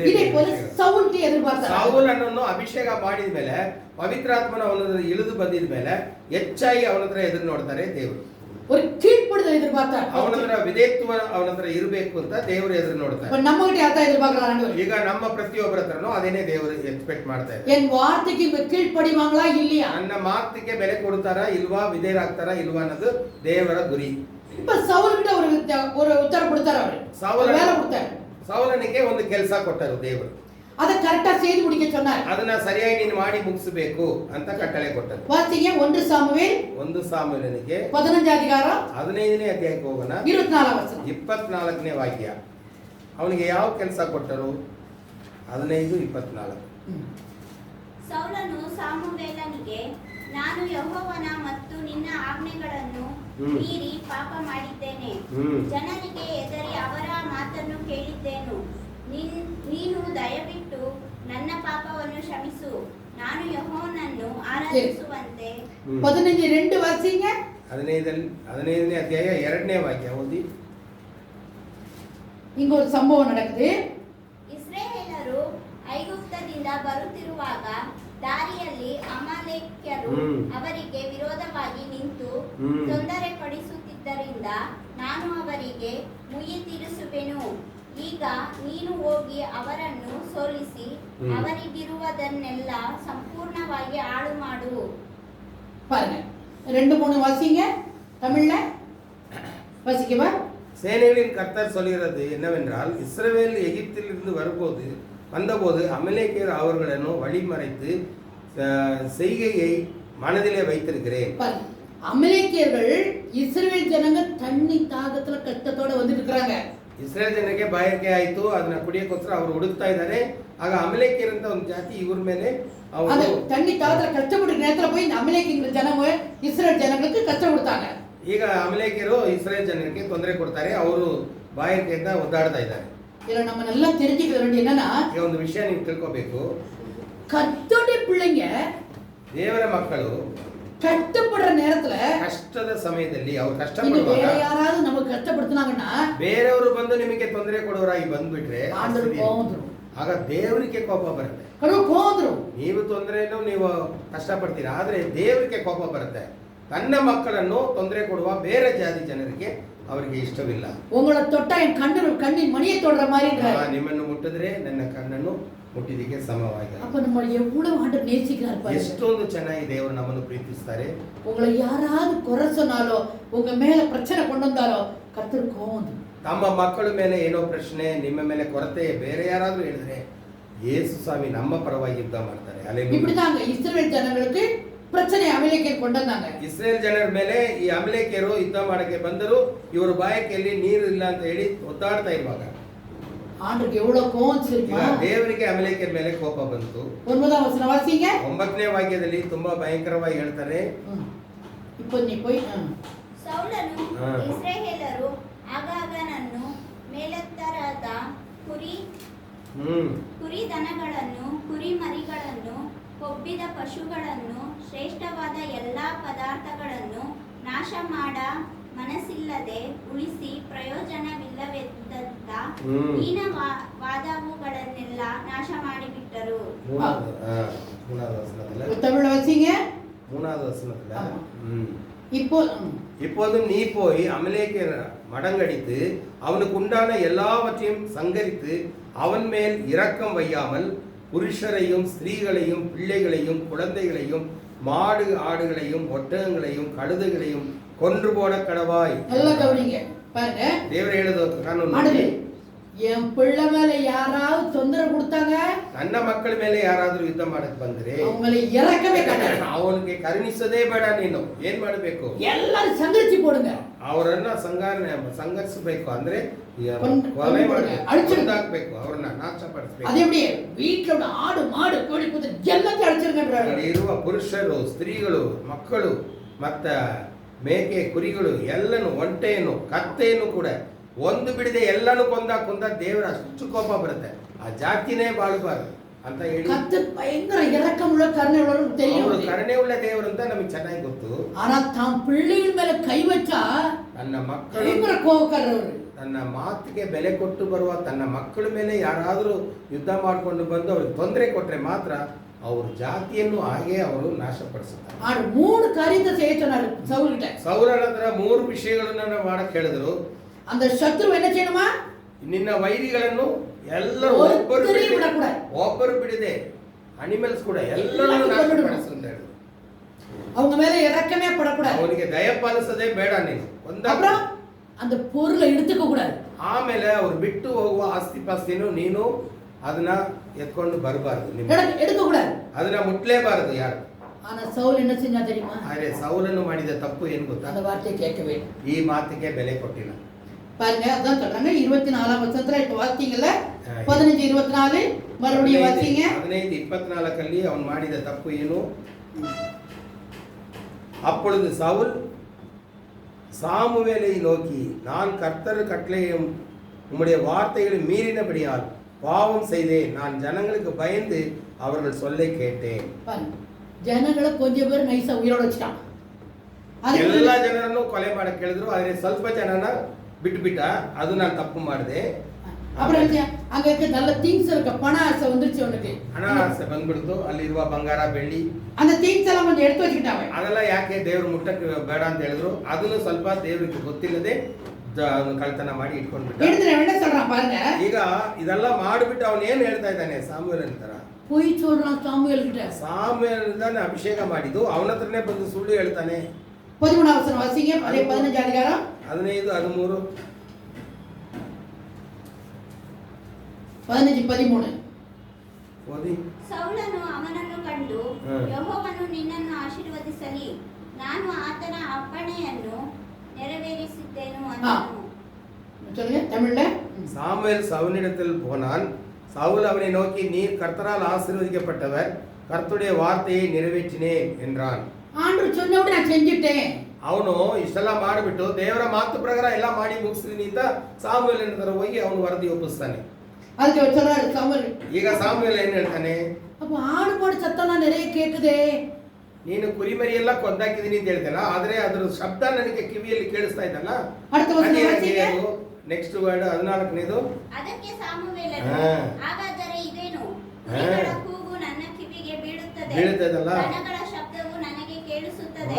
ಇದೇ ಪೋಲ ಸೌಲ್ಗೆ ಎದುರ್பார்த்தார். ಸೌಲನನ್ನು ಅಭಿಷೇಕ ಮಾಡಿದ ಮೇಲೆ ಪವಿತ್ರಾತ್ಮನ ಅವನ ಇಳಿದು ಬಂದಿದ ಮೇಲೆ ಹೆಚ್ಚಾಗಿ ಅವನ ಹತ್ರ ಎದುರು ನೋಡ್ತಾರೆ ದೇವರು. ஒரு கீழ்ப்படுதல் எதிர்பார்த்தார். ಅವನ ಹತ್ರ ವಿಧೇಯತ್ವ ಅವನ ಹತ್ರ ಇರಬೇಕು ಅಂತ ದೇವರು ಎದುರು ನೋಡ್ತಾರೆ. இப்ப நம்ம கிட்ட யாரா எதிர்பார்க்கறார் ஆண்டவர்? ಈಗ ನಮ್ಮ ಪ್ರತಿಯೊಬ್ಬರ ಹತ್ರನೂ ಅದೇನೇ ದೇವರು ಎಕ್ಸ್ಪೆಕ್ಟ್ ಮಾಡ್ತಾ ಇದ್ದಾರೆ. என் வார்த்தைக்கு இவங்க கீழ்ப்படிவாங்களா இல்லையா? ನನ್ನ ಮಾತಿಗೆ ಬೆಲೆ ಕೊಡ್ತಾರಾ ಇಲ್ವಾ, ವಿಧೇಯರಾಗ್ತಾರಾ ಇಲ್ವಾ ಅನ್ನೋದು ದೇವರ ಗುರಿ. இப்ப சவுல் கிட்ட ஒரு உத்தரவு கொடுத்தார். அவர் வேலை கொடுத்தார். ಸೌಲನಿಗೆ ಒಂದು ಕೆಲಸ ಕೊಟ್ಟರು ದೇವರು. ಅದ ಕರೆಕ್ಟಾ செய்து முடிக்க சொன்னார். ಅದನ್ನ ಸರಿಯಾಗಿ ನೀನು ಮಾಡಿ ಮುಗಿಸಬೇಕು ಅಂತ ಕಟ್ಟಳೆ ಕೊಟ್ಟರು. ವಾಸಿಗೆ 1 ಸಾಮುವೇಲ್ 1 ಸಾಮುವೇಲನಿಗೆ 15ನೇ ಅಧಿಕಾರ 15ನೇ ಅಧ್ಯಾಯಕ್ಕೆ ಹೋಗೋಣ. 24ನೇ ವಚನ 24ನೇ ವಾಕ್ಯ. ಅವನಿಗೆ ಯಾವ ಕೆಲಸ ಕೊಟ್ಟರು? 15:24. ಸೌಲನು ಸಾಮುವೇಲನಿಗೆ, ನಾನು ಯೆಹೋವನ ಮತ್ತು ನಿನ್ನ ಆಜ್ಞೆಗಳನ್ನು ಮೀರಿ ಪಾಪ ಮಾಡಿದ್ದೇನೆ. ಜನರಿಗೆ ಹೆದರಿ ಅವರ ಮಾತನ್ನು ಕೇಳಿದ್ದೇನು. ನೀನು ದಯವಿಟ್ಟು ನನ್ನ ಪಾಪವನ್ನು ಕ್ಷಮಿಸು. ನಾನು ಯೆಹೋವನನ್ನು ಆರಾಧಿಸುವಂತೆ. 15:2 ವಾಸಿಗೆ 15ನೇ ಅಧ್ಯಾಯ 2ನೇ ವಾಕ್ಯ ಓದಿ. இங்க ஒரு சம்பவம் நடக்குது. ಇಸ್ರಾಯೇಲರು ಐಗುಪ್ತದಿಂದ ಬರುತ್ತಿರುವಾಗ ದಾರಿಯಲ್ಲಿ ಅಮಾಲೇಕ್ಯರು ಅವರಿಗೆ ವಿರೋಧವಾಗಿ ನಿಂತು ತೊಂದರೆ ಪಡಿಸುತ್ತಿದ್ದರಿಂದ ನಾನು ಅವರಿಗೆ ಮುಯ್ಯಿ ತೀರಿಸುವೆನು. ಈಗ ನೀನು ಹೋಗಿ ಅವರನ್ನು ಸೋಲಿಸಿ ಅವರಿಗಿರುವುದನ್ನೆಲ್ಲ ಸಂಪೂರ್ಣವಾಗಿ ಹಾಳು ಮಾಡು. பாருங்க 2-3 வாசிங்க தமிழ்ல வாசிக்கவா. சேனைகளின் கர்த்தர் சொல்கிறது என்னவென்றால், இஸ்ரவேல் எகிப்திலிருந்து வந்தபோது அமலேக்கியர் அவர்களோ வழிமறைத்து செய்கையை மனதிலே வைத்திருக்கிறேன். அமலேக்கியர்கள் இஸ்ரவேல் ஜனங்க தண்ணி தாகத்துல கஷ்டத்தோட வந்துட்டு இருக்காங்க. ಇಸ್ರೇಲ್ ಜನರಿಗೆ ಬಾಯಾರಿಕೆ ಆಯಿತು, ಅದನ್ನ ಕುಡಿಯೋಕ್ಕೋಸ್ಕರ ಅವರು ಹುಡುಕ್ತಾ ಇದ್ದಾರೆ. ಆಗ ಅಮಲೇಕಿಯರ್ ಅಂತ ಒಂದು ಜಾತಿ ಇವ್ರ ಮೇಲೆ ಅವರು தண்ணி தாகத்துல கஷ்டப்பட்டு நேரத்துல போய் இந்த அமலேக்கியங்க ஜனங்க இஸ்ரேல் ஜனங்களுக்கு கஷ்டம் கொடுத்தாங்க. ಈಗ ಅಮಲೇಕಿಯರು ಇಸ್ರೇಲ್ ಜನರಿಗೆ ತೊಂದರೆ ಕೊಡ್ತಾರೆ. ಅವರು ಬಾಯಾರಿಕೆಯಿಂದ ಒದ್ದಾಡ್ತಾ ಇದ್ದಾರೆ. இல்ல நம்ம நல்லா தெரிஞ்சுக்க வேண்டிய என்னன்னா, ಈ ಒಂದು ವಿಷಯ ನೀವು ತಿಳ್ಕೋಬೇಕು. கர்த்தருடைய பிள்ளைங்க ದೇವರ ಮಕ್ಕಳು கஷ்டப்படுற நேரத்துல, ಕಷ್ಟದ ಸಮಯದಲ್ಲಿ ಅವರು ಕಷ್ಟಪಡುವಾಗ ಯಾರಾದ್ರೂ ನಮಗೆ ಕಷ್ಟಪಡ್ತಾங்கன்னா ಬೇರೆಯವರು ಬಂದು ನಿಮಗೆ ತೊಂದರೆ ಕೊಡೋರಾಗಿ ಬಂದ್ಬಿಟ್ರೆ ಆಗ ದೇವರಿಗೆ ಕೋಪ ಬರುತ್ತೆ. ನೀವು ತೊಂದರೆಯನ್ನು ನೀವು ಕಷ್ಟಪಡ್ತೀರಾ, ಆದ್ರೆ ದೇವರಿಗೆ ಕೋಪ ಬರುತ್ತೆ. ತನ್ನ ಮಕ್ಕಳನ್ನು ತೊಂದರೆ ಕೊಡುವ ಬೇರೆ ಜಾತಿ ಜನರಿಗೆ ಅವರಿಗೆ ಇಷ್ಟವಿಲ್ಲ. உங்களை தொட்டா என் கண்ணின் மணியை தொடுற மாதிரி ನಿಮ್ಮನ್ನು ಮುಟ್ಟಿದ್ರೆ ನನ್ನ ಕಣ್ಣನ್ನು ಮುಟ್ಟಿದಿಗೆ ಸಮವಾಗಿ. அப்ப நம்ம எவ்வளவு ஆண்டவர் நேசிக்கிறார் பாருங்க. ಎಷ್ಟೊಂದು ಚೆನ್ನಾಗಿ ದೇವರು ನಮ್ಮನ್ನು ಪ್ರೀತಿಸ್ತಾರೆ. உங்களை யாராவது குறை சொன்னாலோ உங்க மேல பிரச்சனை கொண்டு வந்தாலோ கர்த்தர் கோவம். ತಮ್ಮ ಮಕ್ಕಳ ಮೇಲೆ ಏನೋ ಪ್ರಶ್ನೆ, ನಿಮ್ಮ ಮೇಲೆ ಕೊರತೆ ಬೇರೆ ಯಾರಾದ್ರೂ ಹೇಳಿದ್ರೆ ಯೇಸು ಸ್ವಾಮಿ ನಮ್ಮ ಪರವಾಗಿ ಯುದ್ಧ ಮಾಡ್ತಾರೆ. இப்படிதாங்க இஸ்ரவேல் ஜனங்களுக்கு பிரச்சனை அமலேக்கியர் கொண்டு வந்தாங்க. ಇಸ್ರೇಲ್ ಜನರ ಮೇಲೆ ಈ ಅಮಲೇಕ್ಯರು ಯುದ್ಧ ಮಾಡಕ್ಕೆ ಬಂದರು. ಇವರು ಬಾಯಕೆಯಲ್ಲಿ ನೀರು ಇಲ್ಲ ಅಂತ ಹೇಳಿ ಒದ್ದಾಡ್ತಾ ಇರುವಾಗ ஆண்டுக்கு எவ்வளவு கோவம் ಈಗ தெரியுமா? ದೇವರಿಗೆ ಅಮಲೇಕ್ಯರ ಮೇಲೆ ಕೋಪ ಬಂತು. 9ஆம் வசனம் வாசிங்க. 9ನೇ ವಾಕ್ಯದಲ್ಲಿ ತುಂಬಾ ಭಯಂಕರವಾಗಿ ಹೇಳ್ತಾರೆ. இப்போ நீ போய் ಸೌಲನು ಹಾ. ಇಸ್ರಾಯೇಲರು ಆಗಾಗನನ್ನು ಮೇಲೆತ್ತರದ ಕುರಿ ದನಗಳನ್ನು ಕುರಿ ಮರಿಗಳನ್ನು ಕೊಬ್ಬಿದ ಪಶುಗಳನ್ನು ಶ್ರೇಷ್ಠವಾದ ಎಲ್ಲಾ ಪದಾರ್ಥಗಳನ್ನು ನಾಶ ಮಾಡ ಮನಸ್ಸಿಲ್ಲದೆ ಉಳಿಸಿ ಪ್ರಯೋಜನವಿಲ್ಲವೆಂದಂತ ಹೀನವಾದವುಗಳನ್ನೆಲ್ಲ ನಾಶ ಮಾಡಿಬಿಟ್ಟರು. மூணாவது வசனத்துல தமிழ்ல வாசிங்க. மூணாவது வசனத்துல இப்போ இப்போதும் நீ போய் அமலேக்கியர் மடங்கடித்து அவனுக்கு உண்டான எல்லாவற்றையும் சங்கரித்து அவன் மேல் இரக்கம் வையாமல் புருஷரையும் ஸ்திரீகளையும் பிள்ளைகளையும் குழந்தைகளையும் மாடு ஆடுகளையும் ஒட்டகங்களையும் கழுதைகளையும் கொன்று போட கடவாய். நல்லா கவனிங்க பாருங்க. தேவர் எழுத காரணம் என் பிள்ளை மேல யாராவது தொந்தரவு கொடுத்தாங்க, ನನ್ನ ಮಕ್ಕಳ ಮೇಲೆ ಯಾರಾದ್ರೂ ಯುದ್ಧ ಮಾಡಕ್ ಬಂದ್ರೆ அவங்களை இறக்கவே கிடையாது. ಅವನಿಗೆ ಕರುಣಿಸದೇ ಬೇಡ. ನೀನು ಏನ್ ಮಾಡಬೇಕು? எல்லாரும் சங்கரிச்சு போடுங்க. ಅವರನ್ನ ಸಂಘರ್ಷಬೇಕು ಅಂದ್ರೆ கொலை ಅಳಿಸಿದಾಕ್ಬೇಕು, ಅವರನ್ನ ನಾಶಪಡಿಸಬೇಕು. அது எப்படி? வீட்ல ஆடு மாடு கோழி குதிரை எல்லாத்தையும் அழிச்சிருங்கன்றாரு. ಇರುವ ಪುರುಷರು ಸ್ತ್ರೀಗಳು ಮಕ್ಕಳು ಮತ್ತ ಮೇಕೆ ಕುರಿಗಳು ಎಲ್ಲನೂ ಒಂಟೆಯನ್ನು ಕತ್ತೆಯನ್ನು ಕೂಡ ಒಂದು ಬಿಡದೆ ಎಲ್ಲನೂ ಕೊಂದ ದೇವರ ಅಷ್ಟು ಕೋಪ ಬರುತ್ತೆ. ಆ ಜಾತಿನೇ ಬಾಳಬಾರದು ಅಂತ ಹೇಳಿ கர்த்தர் பயங்கர இரக்கமுள்ள கருணை உள்ளவர்னு தெரியும். ಅವರು ಕರುಣೆ ಉಳ್ಳ ದೇವರು ಅಂತ ನಮಗೆ ಚೆನ್ನಾಗಿ ಗೊತ್ತು. ஆனா தாம் பிள்ளைಗಳ ಮೇಲೆ ಕೈ வச்சா ನನ್ನ ಮಕ್ಕಳು பயங்கர ಕೋಪக்காரರು. ತನ್ನ ಮಾತಿಗೆ ಬೆಲೆ ಕೊಟ್ಟು ಬರುವ ತನ್ನ ಮಕ್ಕಳ ಮೇಲೆ ಯಾರಾದರೂ ಯುದ್ಧ ಮಾಡಿಕೊಂಡು ಬಂದು ಅವ್ರಿಗೆ ತೊಂದರೆ ಕೊಟ್ರೆ ಮಾತ್ರ ಅವ್ರ ಜಾತಿಯನ್ನು ಹಾಗೆ ಅವರು ನಾಶಪಡಿಸುತ್ತಾರೆ. ஆனா 3 காரியத்தை செய்ய சொன்னாரு சவுல் கிட்ட. ಸೌಲನ ಹತ್ರ 3 ವಿಷಯಗಳನ್ನು ಮಾಡಕ್ ಹೇಳಿದ್ರು. அந்த சத்ரு என்ன செய்யணுமா? ನಿನ್ನ ವೈರಿಗಳನ್ನು ಎಲ್ಲರೂ ಒಬ್ಬರು ಬಿಡದೆ ಅನಿಮಲ್ಸ್ ಕೂಡ ಎಲ್ಲರೂ ನಾಶಪಡಿಸು ಅಂತ ಹೇಳಿದ್ರು. அவங்க மேல இரக்கமே படக்கூடாது. ಅವನಿಗೆ ದಯ ಪಾಲಿಸದೆ ಬೇಡ ನೀನು. அப்புறம் அந்த பொருளை எடுத்துக்க கூடாது. ಆಮೇಲೆ ಅವ್ರು ಬಿಟ್ಟು ಹೋಗುವ ಆಸ್ತಿ ಪಾಸ್ತಿನೂ ನೀನು ಅದನ್ನ ಎತ್ಕೊಂಡು ಬರಬಾರದು, எடுக்க கூடாது, ಅದನ್ನ ಮುಟ್ಲೇಬಾರದು ಯಾರು. ஆனா சவுல் என்ன செஞ்சா தெரியுமா? ಆದ್ರೆ ಸೌಲನು ಮಾಡಿದ ತಪ್ಪು ಏನು ಗೊತ್ತಾ? அந்த வார்த்தையை கேட்கவே ಈ ಮಾತಿಗೆ ಬೆಲೆ ಕೊಟ್ಟಿಲ್ಲ. பாருங்க, அதான் சொல்றாங்க 24ஆம் வசனத்துல இப்ப வாசிங்கல 15 24 மறுபடியும் வாசிங்க. 15 24 ಅವನು ಮಾಡಿದ ತಪ್ಪು ಏನು? அப்பொழுது சவுல் சாமுவேலை நோக்கி, நான் கர்த்தர் கட்டளையும் உம்முடைய வார்த்தைகளை மீறினபடியால் பாவம் செய்தேன். நான் ஜனங்களுக்கு பயந்து அவர்கள் சொல்லை கேட்டேன். ಜನಗಳ கொஞ்சம் பேர் நைசா உயிரோட வச்சிட்டான். ಎಲ್ಲ ಜನರನ್ನು ಕೊಲೆ ಮಾಡಕ್ಕೆ ಹೇಳಿದ್ರು. ಆದ್ರೆ ಸ್ವಲ್ಪ ಜನನ ಬಿಟ್ಬಿಟ್ಟ. ಅದು ನಾನು ತಪ್ಪು ಮಾಡಿದೆ. அப்புறம் அங்க இருக்க நல்ல திங்ஸ் இருக்க பண ஆசை வந்துருச்சு அவனுக்கு. ಹಣ ಆಸೆ ಬಂದ್ಬಿಡ್ತು. ಅಲ್ಲಿರುವ ಬಂಗಾರ ಬೆಳ್ಳಿ அந்த திங்ஸ் எல்லாம் கொஞ்சம் எடுத்து வச்சுக்கிட்டாங்க. ಅದೆಲ್ಲ ಯಾಕೆ ದೇವರು ಮುಟ್ಟಕ್ಕೆ ಬೇಡ ಅಂತ ಹೇಳಿದ್ರು. ಅದನ್ನು ಸ್ವಲ್ಪ ದೇವರಿಗೆ ಗೊತ್ತಿಲ್ಲದೆ ಕಳ್ತನ ಮಾಡಿ ಇಟ್ಕೊಂಡ್ಬಿಟ್ಟ. என்ன சொல்றான் பாருங்க. ಈಗ ಇದೆಲ್ಲ ಮಾಡಿಬಿಟ್ಟು ಅವನು ಏನ್ ಹೇಳ್ತಾ ಇದ್ದಾನೆ? ಸಾಮುವೇಲನ ತರ போய் சொல்றான் சாமுவேல் கிட்ட. ಸಾಮುವೇಲನ ಅಭಿಷೇಕ ಮಾಡಿದ್ದು ಅವನ ಹತ್ರನೇ ಬಂದು ಸುಳ್ಳು ಹೇಳ್ತಾನೆ. 13ஆம் வசனம் வாசிங்க. அதே 15 அதிகாரம் 15 13 15 13 ಓದಿ. ಸೌಲನು ಅವನನ್ನು ಕಂಡು, ಯೆಹೋವನು ನಿನ್ನನ್ನು ಆಶೀರ್ವದಿಸಲಿ, ನಾನು ಆತನ ಅಪ್ಪಣೆಯನ್ನು ನೆರವೇರಿಸಿದ್ದೇನು ಅಂದನು. சொல்லுங்க தமிழ்ல. சாமுவேல் சவுலிடத்தில் போனான். சவுல் அவனை நோக்கி, நீர் கர்த்தரால் ஆசீர்வதிக்கப்பட்டவர், கர்த்தருடைய வார்த்தையை நிறைவேற்றினேன் என்றான். ஆண்டவர் சொன்னபடி நான் செஞ்சிட்டேன். ಅವನು ಇಷ್ಟೆಲ್ಲ ಮಾಡಿಬಿಟ್ಟು ದೇವರ ಮಾತು ಪ್ರಕಾರ ಎಲ್ಲ ಮಾಡಿ ಮುಗಿಸ್ತೀನಿ ಅಂತ ಸಾಮುವೇಲನ ಹತ್ರ ಹೋಗಿ ಅವನು ವರದಿ ಒಪ್ಪಿಸ್ತಾನೆ. அதுக்கு சொல்றாரு சாமுவேல். ಈಗ ಸಾಮುವೇಲ್ ಏನ್ ಹೇಳ್ತಾನೆ? அப்ப ಆಡು ಮಾಡು ಸತ್ತನ நிறைய ಕೇಳ್ತದೆ. ನೀನು ಕುರಿಮರಿ ಎಲ್ಲ ಕೊಂದಾಕಿದೀನಿ ಅಂತ ಹೇಳ್ತಲ್ಲ, ಆದ್ರೆ ಅದ್ರ ಶಬ್ದ ನನಗೆ ಕಿವಿಯಲ್ಲಿ ಕೇಳಿಸ್ತಾ ಇದ್ದಲ್ಲ. ನೆಕ್ಸ್ಟ್ ವರ್ಡ್ 14ನೇದು. ಅದಕ್ಕೆ ಸಾಮುವೇಲನು, ಹಾಗಾದರೆ ಇದೇನು? ಕುರಿಗಳ ಕೂಗು ನನ್ನ ಕಿವಿಗೆ ಬೀಳುತ್ತದಲ್ಲ, ದನಗಳ ಶಬ್ದವು ನನಗೆ ಕೇಳಿಸುತ್ತದೆ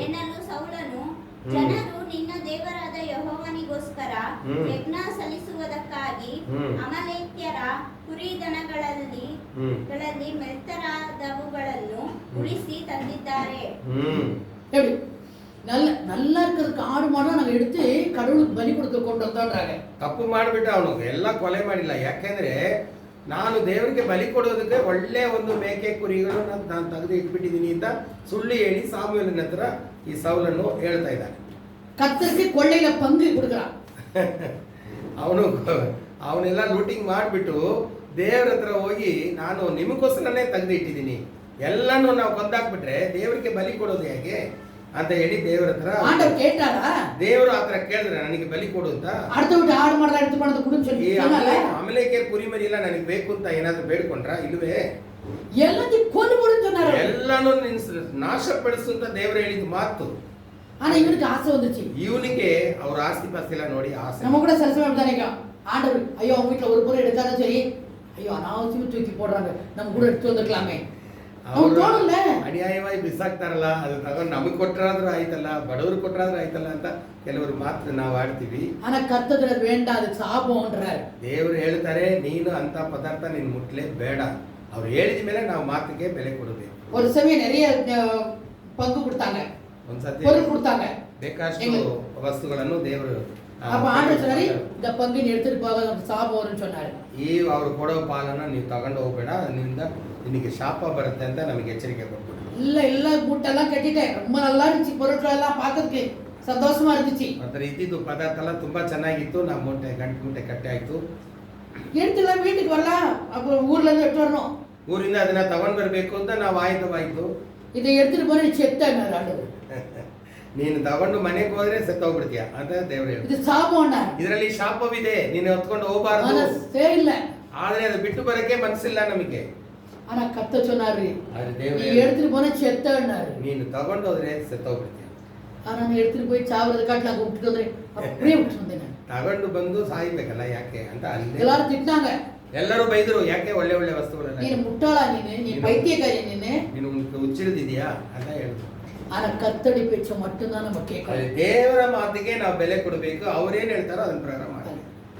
ಎನ್ನಲು ಸೌಲನು, ಜನರು ನಿನ್ನ ದೇವರಾದ ಯೆಹೋವನಿಗೋಸ್ಕರ ಯಜ್ಞ ಸಲ್ಲಿಸುವುದಕ್ಕಾಗಿ ಅಮಲೇಕ್ಯರ ಕುರಿ ದನಗಳಲ್ಲಿ ಮೆಲ್ತರಾದವುಗಳನ್ನು ಉಳಿಸಿ ತಂದಿದ್ದಾರೆ. நல்லா இருக்கிறதுக்கு ஆடு மாடு நாங்க எடுத்து கடவுளுக்கு பலி கொடுக்க கொண்டு வந்தோன்றாங்க. ತಪ್ಪು ಮಾಡಿಬಿಟ್ಟ ಅವನು. ಎಲ್ಲ ಕೊಲೆ ಮಾಡಿಲ್ಲ. ಯಾಕೆಂದ್ರೆ ನಾನು ದೇವರಿಗೆ ಬಲಿ ಕೊಡೋದಕ್ಕೆ ಒಳ್ಳೆ ಒಂದು ಮೇಕೆ ಕುರಿಗಳು ನಾನು ತೆಗೆದು ಇಟ್ಬಿಟ್ಟಿದ್ದೀನಿ ಅಂತ ಸುಳ್ಳು ಹೇಳಿ ಸಾಮುವೇಲನ ಹತ್ರ ಈ ಸೌಲನ್ನು ಹೇಳ್ತಾ ಇದ್ದಾನೆ. கர்த்தருக்கு கொள்ளையில பங்கு கொடுக்குறான். ಅವನೆಲ್ಲ ಲೂಟಿಂಗ್ ಮಾಡಿಬಿಟ್ಟು ದೇವ್ರ ಹತ್ರ ಹೋಗಿ ನಾನು ನಿಮಗೋಸ್ಕರನೇ ತೆಗೆದು ಇಟ್ಟಿದ್ದೀನಿ, ಎಲ್ಲನೂ ನಾವು ಕೊಂದಾಕ್ಬಿಟ್ರೆ ದೇವರಿಗೆ ಬಲಿ ಕೊಡೋದು ಹೇಗೆ ಅಂತ ಹೇಳಿ ದೇವ್ರ ಹತ್ರ ஆண்டவர் கேட்டாரா? ದೇವರು ಆತರ ಕೇಳಿದ್ರೆ ನನಗೆ ಬಲಿ ಕೊಡು ಅಂತ. அடுத்து விட்டு ஆடு மாடு எடுத்து கொண்டு வந்து குடுன்னு சொல்லி சொன்னால ಅಮಲೇಕೆ ಕುರಿ ಮರಿ ಎಲ್ಲ ನನಗೆ ಬೇಕು ಅಂತ ಏನಾದ್ರು ಬೇಡ್ಕೊಂಡ್ರ? ಇಲ್ವೇ. எல்லாத்தையும் கொண்டு போடுன்னு சொன்னாரு. ಎಲ್ಲಾನು ನಾಶಪಡಿಸು ಅಂತ ದೇವರು ಹೇಳಿದ ಮಾತು. ஆனா இவனுக்கு ஆசை வந்துச்சு. ಇವನಿಗೆ ಅವ್ರ ಆಸ್ತಿ ಪಾಸ್ತಿ ಎಲ್ಲ ನೋಡಿ ಆಸೆ. நம்ம கூட சில சமயம் தானேங்க ஆண்டவர் ஐயோ அவங்க வீட்டுல ஒரு பொருள் எடுத்தாலும் சரி, ஐயோ அனாவசியமா தூக்கி போடுறாங்க, நம்ம கூட எடுத்து வந்துக்கலாமே ಅವ್ನು ತೋಣಲ್ಲ. ಅನ್ಯಾಯವಾಗಿ ಬಿಸಾಕ್ತಾರಲ್ಲ, ಅದು ತಗೊಂಡು ನಮಗೆ ಕೊಟ್ಟರಾದ್ರೂ ಆಯ್ತಲ್ಲ, ಬಡವರು ಕೊಟ್ಟರಾದ್ರೂ ಆಯ್ತಲ್ಲ ಅಂತ ಕೆಲವರು ಮಾತ್ರ ನಾವು ಆಡ್ತೀವಿ. ಆನ ಕರ್ತದ್ರ ಬೇಡ, ಅದು ಸಾಪಂನ್றார். ದೇವರು ಹೇಳ್ತಾರೆ ನೀನು ಅಂತ ಪದಾರ್ಥ ನೀನು ಮುಟ್ಲೇ ಬೇಡ. ಅವ್ರು ಹೇಳಿದ ಮೇಲೆ ನಾವು ಮಾತಿಗೆ ಬೆಲೆ ಕೊಡಬೇಕು. ஒரு சமயம் நிறைய பங்கு கொடுத்தாங்க, ಒಂದ್ಸತಿ பொருள் கொடுத்தாங்க, ಬೇಕಾಷ್ಟು ವಸ್ತುಗಳನ್ನು ದೇವರು அப்ப ஆண்டவர் சொன்னாரு இந்த பங்கு நீ எடுத்துட்டு போக சாபம் வரும்னு சொன்னாரு. ಈ ಅವರು ಕೊಡೋ ಪಾಲನ್ನ ನೀವು ತಗೊಂಡು ಹೋಗಬೇಡ, ಅದರಿಂದ ನಿನಗೆ ಶಾಪ ಬರುತ್ತೆ ಅಂತ ನಮಗೆ ಎಚ್ಚರಿಕೆ ಕೊಟ್ಬಿಟ್ರು. இல்ல மூட்டெல்லாம் கட்டிட்டேன், ரொம்ப நல்லா இருந்துச்சு, பொருட்கள் எல்லாம் பார்க்கிறதுக்கு சந்தோஷமா இருந்துச்சு. ಅದರ ಇದ್ದಿದ್ದು ಪದಾರ್ಥ ಎಲ್ಲ ತುಂಬಾ ಚೆನ್ನಾಗಿತ್ತು. ನಮ್ಮ ಗಂಟು ಮೂಟೆ ಕಟ್ಟೆ ಆಯ್ತು, எடுத்துலாம் வீட்டுக்கு வரலாம், அப்புறம் ஊர்ல இருந்து எடுத்து வரணும், ಊರಿಂದ ಅದನ್ನ ತಗೊಂಡ್ ಬರ್ಬೇಕು ಅಂತ ನಾವು ಆಯ್ತವಾಯ್ತು. இதை எடுத்துட்டு போற நீ செத்தாரு ஆண்டவர். ನೀನು ತಗೊಂಡು ಮನೆಗೆ ಹೋದ್ರೆ ಸತ್ತೋಗ್ಬಿಡ್ತೀಯ ಅಂತ ದೇವರು ಹೇಳಿ. இது சாபம்னா ಇದರಲ್ಲಿ ಶಾಪವಿದೆ, ನೀನು ಹೊತ್ಕೊಂಡು ಹೋಗಬಾರದು. மனசே இல்ல, ಆದ್ರೆ ಅದು ಬಿಟ್ಟು ಬರಕ್ಕೆ ಮನಸ್ಸಿಲ್ಲ ನಮಗೆ. ஆனா கத்த சொன்னாரு ಆದ್ರೆ நீ ದೇವರು எடுத்துட்டு போன செத்தாரு. ನೀನು ತಗೊಂಡು ಹೋದ್ರೆ ಸತ್ತೋಗ್ಬಿಡ್ತೀಯ. ஆனா நீ எடுத்துட்டு போய் சாவறது காட்டுல அங்க விட்டுட்டு வந்து அப்படியே விட்டு வந்தேன். ತಗೊಂಡು ಬಂದು ಸಾಯ್ಬೇಕಲ್ಲ ಯಾಕೆ ಅಂತ ಅಲ್ಲಿ எல்லாரும் திட்டினாங்க, ಎಲ್ಲರೂ ಬೈದ್ರು. ಯಾಕೆ ಒಳ್ಳೆ ಒಳ್ಳೆ ವಸ್ತುಗಳನ್ನ நீ முட்டாளா, நீ பைத்தியக்காரி, ನೀನು ಹುಚ್ಚಿಳಿದಿದ್ಯಾ ಅಂತ ಹೇಳಿದ್ರು. ஆனா கத்தடி பேச்ச மட்டும்தான் நம்ம கேட்கணும். ದೇವರ ಮಾತಿಗೆ ನಾವು ಬೆಲೆ ಕೊಡಬೇಕು. ಅವ್ರೇನ್ ಹೇಳ್ತಾರೋ ಅದನ್ನ ಪ್ರಕಾರ ಮಾಡಿ.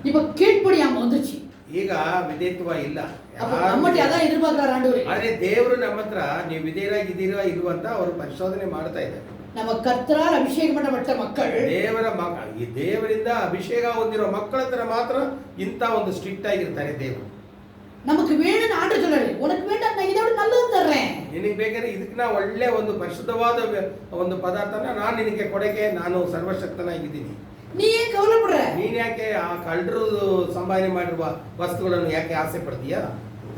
இப்ப கீழ்ப்படியாம வந்துச்சு, ಈಗ ವಿಧೇಯತ್ವ ಇಲ್ಲ. அப்ப நம்மட்டி அதான் எதிர்பார்க்கிறார் ஆண்டவர். ಆದ್ರೆ ದೇವರು ನಮ್ಮ ಹತ್ರ ನೀವು ವಿಧೇಯರಾಗಿದ್ದೀರಾ ಇಲ್ವಾ ಅಂತ ಅವರು ಪರಿಶೋಧನೆ ಮಾಡ್ತಾ ಇದ್ದಾರೆ. நம்ம கர்த்தரால் அபிஷேகம் பண்ணப்பட்ட மக்கள், ದೇವರ ಈ ದೇವರಿಂದ ಅಭಿಷೇಕ ಹೊಂದಿರೋ ಮಕ್ಕಳ ಹತ್ರ ಮಾತ್ರ ಇಂಥ ಒಂದು ಸ್ಟ್ರಿಕ್ಟ್ ಆಗಿರ್ತಾರೆ ದೇವರು. நமக்கு வேணும்னு ஆண்டவர் சொல்றாரு, உனக்கு வேண்டாம் நான் இதை விட நல்லது தர்றேன், ನಿನಗೆ ಬೇಕಾದ್ರೆ ಇದಕ್ಕೆ ನಾ ಒಳ್ಳೆ ಒಂದು ಪರಿಶುದ್ಧವಾದ ಒಂದು ಪದಾರ್ಥನ ನಾನು ನಿನಗೆ ಕೊಡಕ್ಕೆ ನಾನು ಸರ್ವಶಕ್ತನಾಗಿದ್ದೀನಿ. நீ ஏன் கவலைப்படுற? ನೀನ್ ಯಾಕೆ ಆ ಕಳ್ಳರು ಸಂಪಾದನೆ ಮಾಡಿರುವ ವಸ್ತುಗಳನ್ನು ಯಾಕೆ ಆಸೆ ಪಡ್ತೀಯಾ?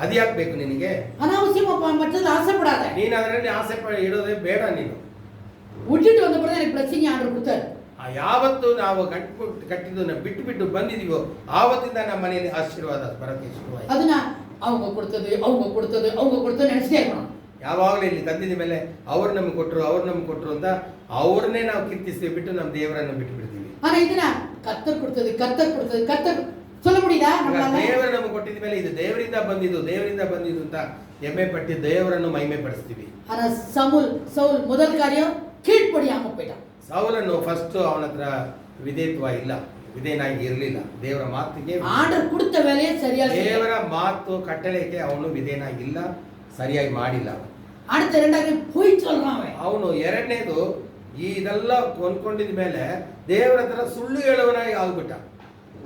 ಅದು ಯಾಕೆ ಬೇಕು ನಿನಗೆ? அனாவசியமா மற்றதுல ஆசைப்படாத. ನೀನು ಅದರಲ್ಲಿ ಇಡೋದೇ ಬೇಡ. ನೀನು விட்டுட்டு வந்த பிறகு எனக்கு பிளஸிங் ஆண்டவர் கொடுத்தாரு. ಯಾವತ್ತು ನಾವು ಕಟ್ಟಿದ್ದನ್ನ ಬಿಟ್ಟು ಬಿಟ್ಟು ಬಂದಿದೀವೋ ಆವತ್ತಿಂದ ನಮ್ಮ ಮನೆಯಲ್ಲಿ ಆಶೀರ್ವಾದ ಬರಕ್ಕೆ ಶುರುವಾಯಿತು. ಅದನ್ನ அவங்க கொடுத்தது நினைச்சிட்டே இருக்கணும். ಯಾವಾಗಲೂ ಇಲ್ಲಿ ತಂದಿದ ಮೇಲೆ ಅವ್ರು ನಮ್ಗೆ ಕೊಟ್ಟರು ಅಂತ ಅವ್ರನ್ನೇ ನಾವು ಕೀರ್ತಿಸ್ತೀವಿ, ಬಿಟ್ಟು ನಮ್ಮ ದೇವರನ್ನು ಬಿಟ್ಟು ಬಿಡ್ತೀವಿ. ஆனா இதுனா கர்த்தர் கொடுத்தது சொல்ல முடியுதா? ದೇವರು ನಮಗೆ ಕೊಟ್ಟಿದ ಮೇಲೆ ಇದು ದೇವರಿಂದ ಬಂದಿದ್ದು ಅಂತ ಹೆಮ್ಮೆ ಪಟ್ಟು ದೇವರನ್ನು ಮಹಿಮೆ ಪಡಿಸ್ತೀವಿ. ஆனா சவுல் முதல் காரியம் கீழ்ப்படியாம போயிட்டான். ಸೌಲನ್ನು ಫಸ್ಟ್ ಅವನ ಹತ್ರ ವಿಧೇಯನಾಗಿ ಇರಲಿಲ್ಲ. ದೇವರ ಮಾತಿಗೆ ಆರ್ಡರ್ கொடுத்த வேலையை சரியா ದೇವರ ಮಾತು ಕಟ್ಟಳೆಗೆ ಅವನು ವಿಧೇಯನಾಗಿಲ್ಲ, ಸರಿಯಾಗಿ ಮಾಡಿಲ್ಲ. அடுத்த இரண்டாவது போய் சொல்றான் ಅವನು. ಎರಡನೇದು ಇದೆಲ್ಲ ಕೊಂಡ್ಕೊಂಡಿದ ಮೇಲೆ ದೇವರ ಹತ್ರ ಸುಳ್ಳು ಹೇಳುವನಾಗಿ ಆಗ್ಬಿಟ್ಟ.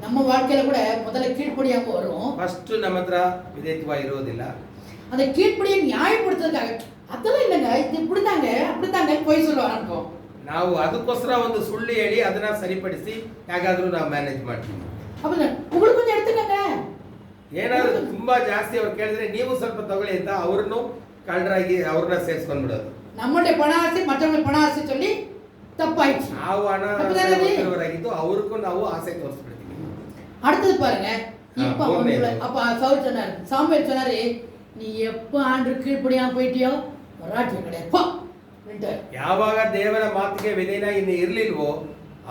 நம்ம வாழ்க்கையில கூட முதல்ல கீழ்ப்படியாம வரும். ಫಸ್ಟ್ ನಮ್ಮ ಹತ್ರ ವಿಧೇಯತ್ವ ಇರೋದಿಲ್ಲ. அந்த கீழ்ப்படியை நியாயப்படுத்துறதுக்காக அதெல்லாம் இல்லைங்க, இது இப்படிதாங்க அப்படித்தாங்க போய் சொல்லுவாங்க அனுப்போம். ನಾವು ಅದಕ್ಕೋಸ್ಕರ ಒಂದು ಸುಳ್ಳು ಹೇಳಿ ಅದನ್ನ ಸರಿಪಡಿಸಿ ಹೇಗಾದ್ರೂ ನಾವು ಮ್ಯಾನೇಜ್ ಮಾಡ್ತೀವಿ. அப்ப உங்களுக்கு கொஞ்சம் எடுத்துக்கங்க. ಏನಾದ್ರೂ ತುಂಬಾ ಜಾಸ್ತಿ ಅವ್ರು ಕೇಳಿದ್ರೆ ನೀವು ಸ್ವಲ್ಪ ತಗೊಳ್ಳಿ ಅಂತ ಅವ್ರನ್ನು ಕಳ್ಳರಾಗಿ ಅವ್ರನ್ನ ಸೇರಿಸ್ಕೊಂಡ್ಬಿಡೋದು. நம்மளுடைய பண ஆசை மற்றவங்க பண ஆசை சொல்லி தப்பாயிடுச்சு. ನಾವು ಹಣ ಆಗಿದ್ದು ಅವ್ರಿಗೂ ನಾವು ಆಸೆ ತೋರಿಸ್ಬಿಡ್ತೀವಿ. அடுத்தது பாருங்க, அப்ப சவுல் சொன்னாரு, சாமுவேல் சொன்னாரு, நீ எப்ப ஆண்டு கீழ்ப்படியாம போயிட்டியோ ராஜ்யம் கிடையாது. ಯಾವಾಗ ದೇವರ ಮಾತಿಗೆ ವಿಧೇಯನಾಗಿ ಇರ್ಲಿಲ್ವೋ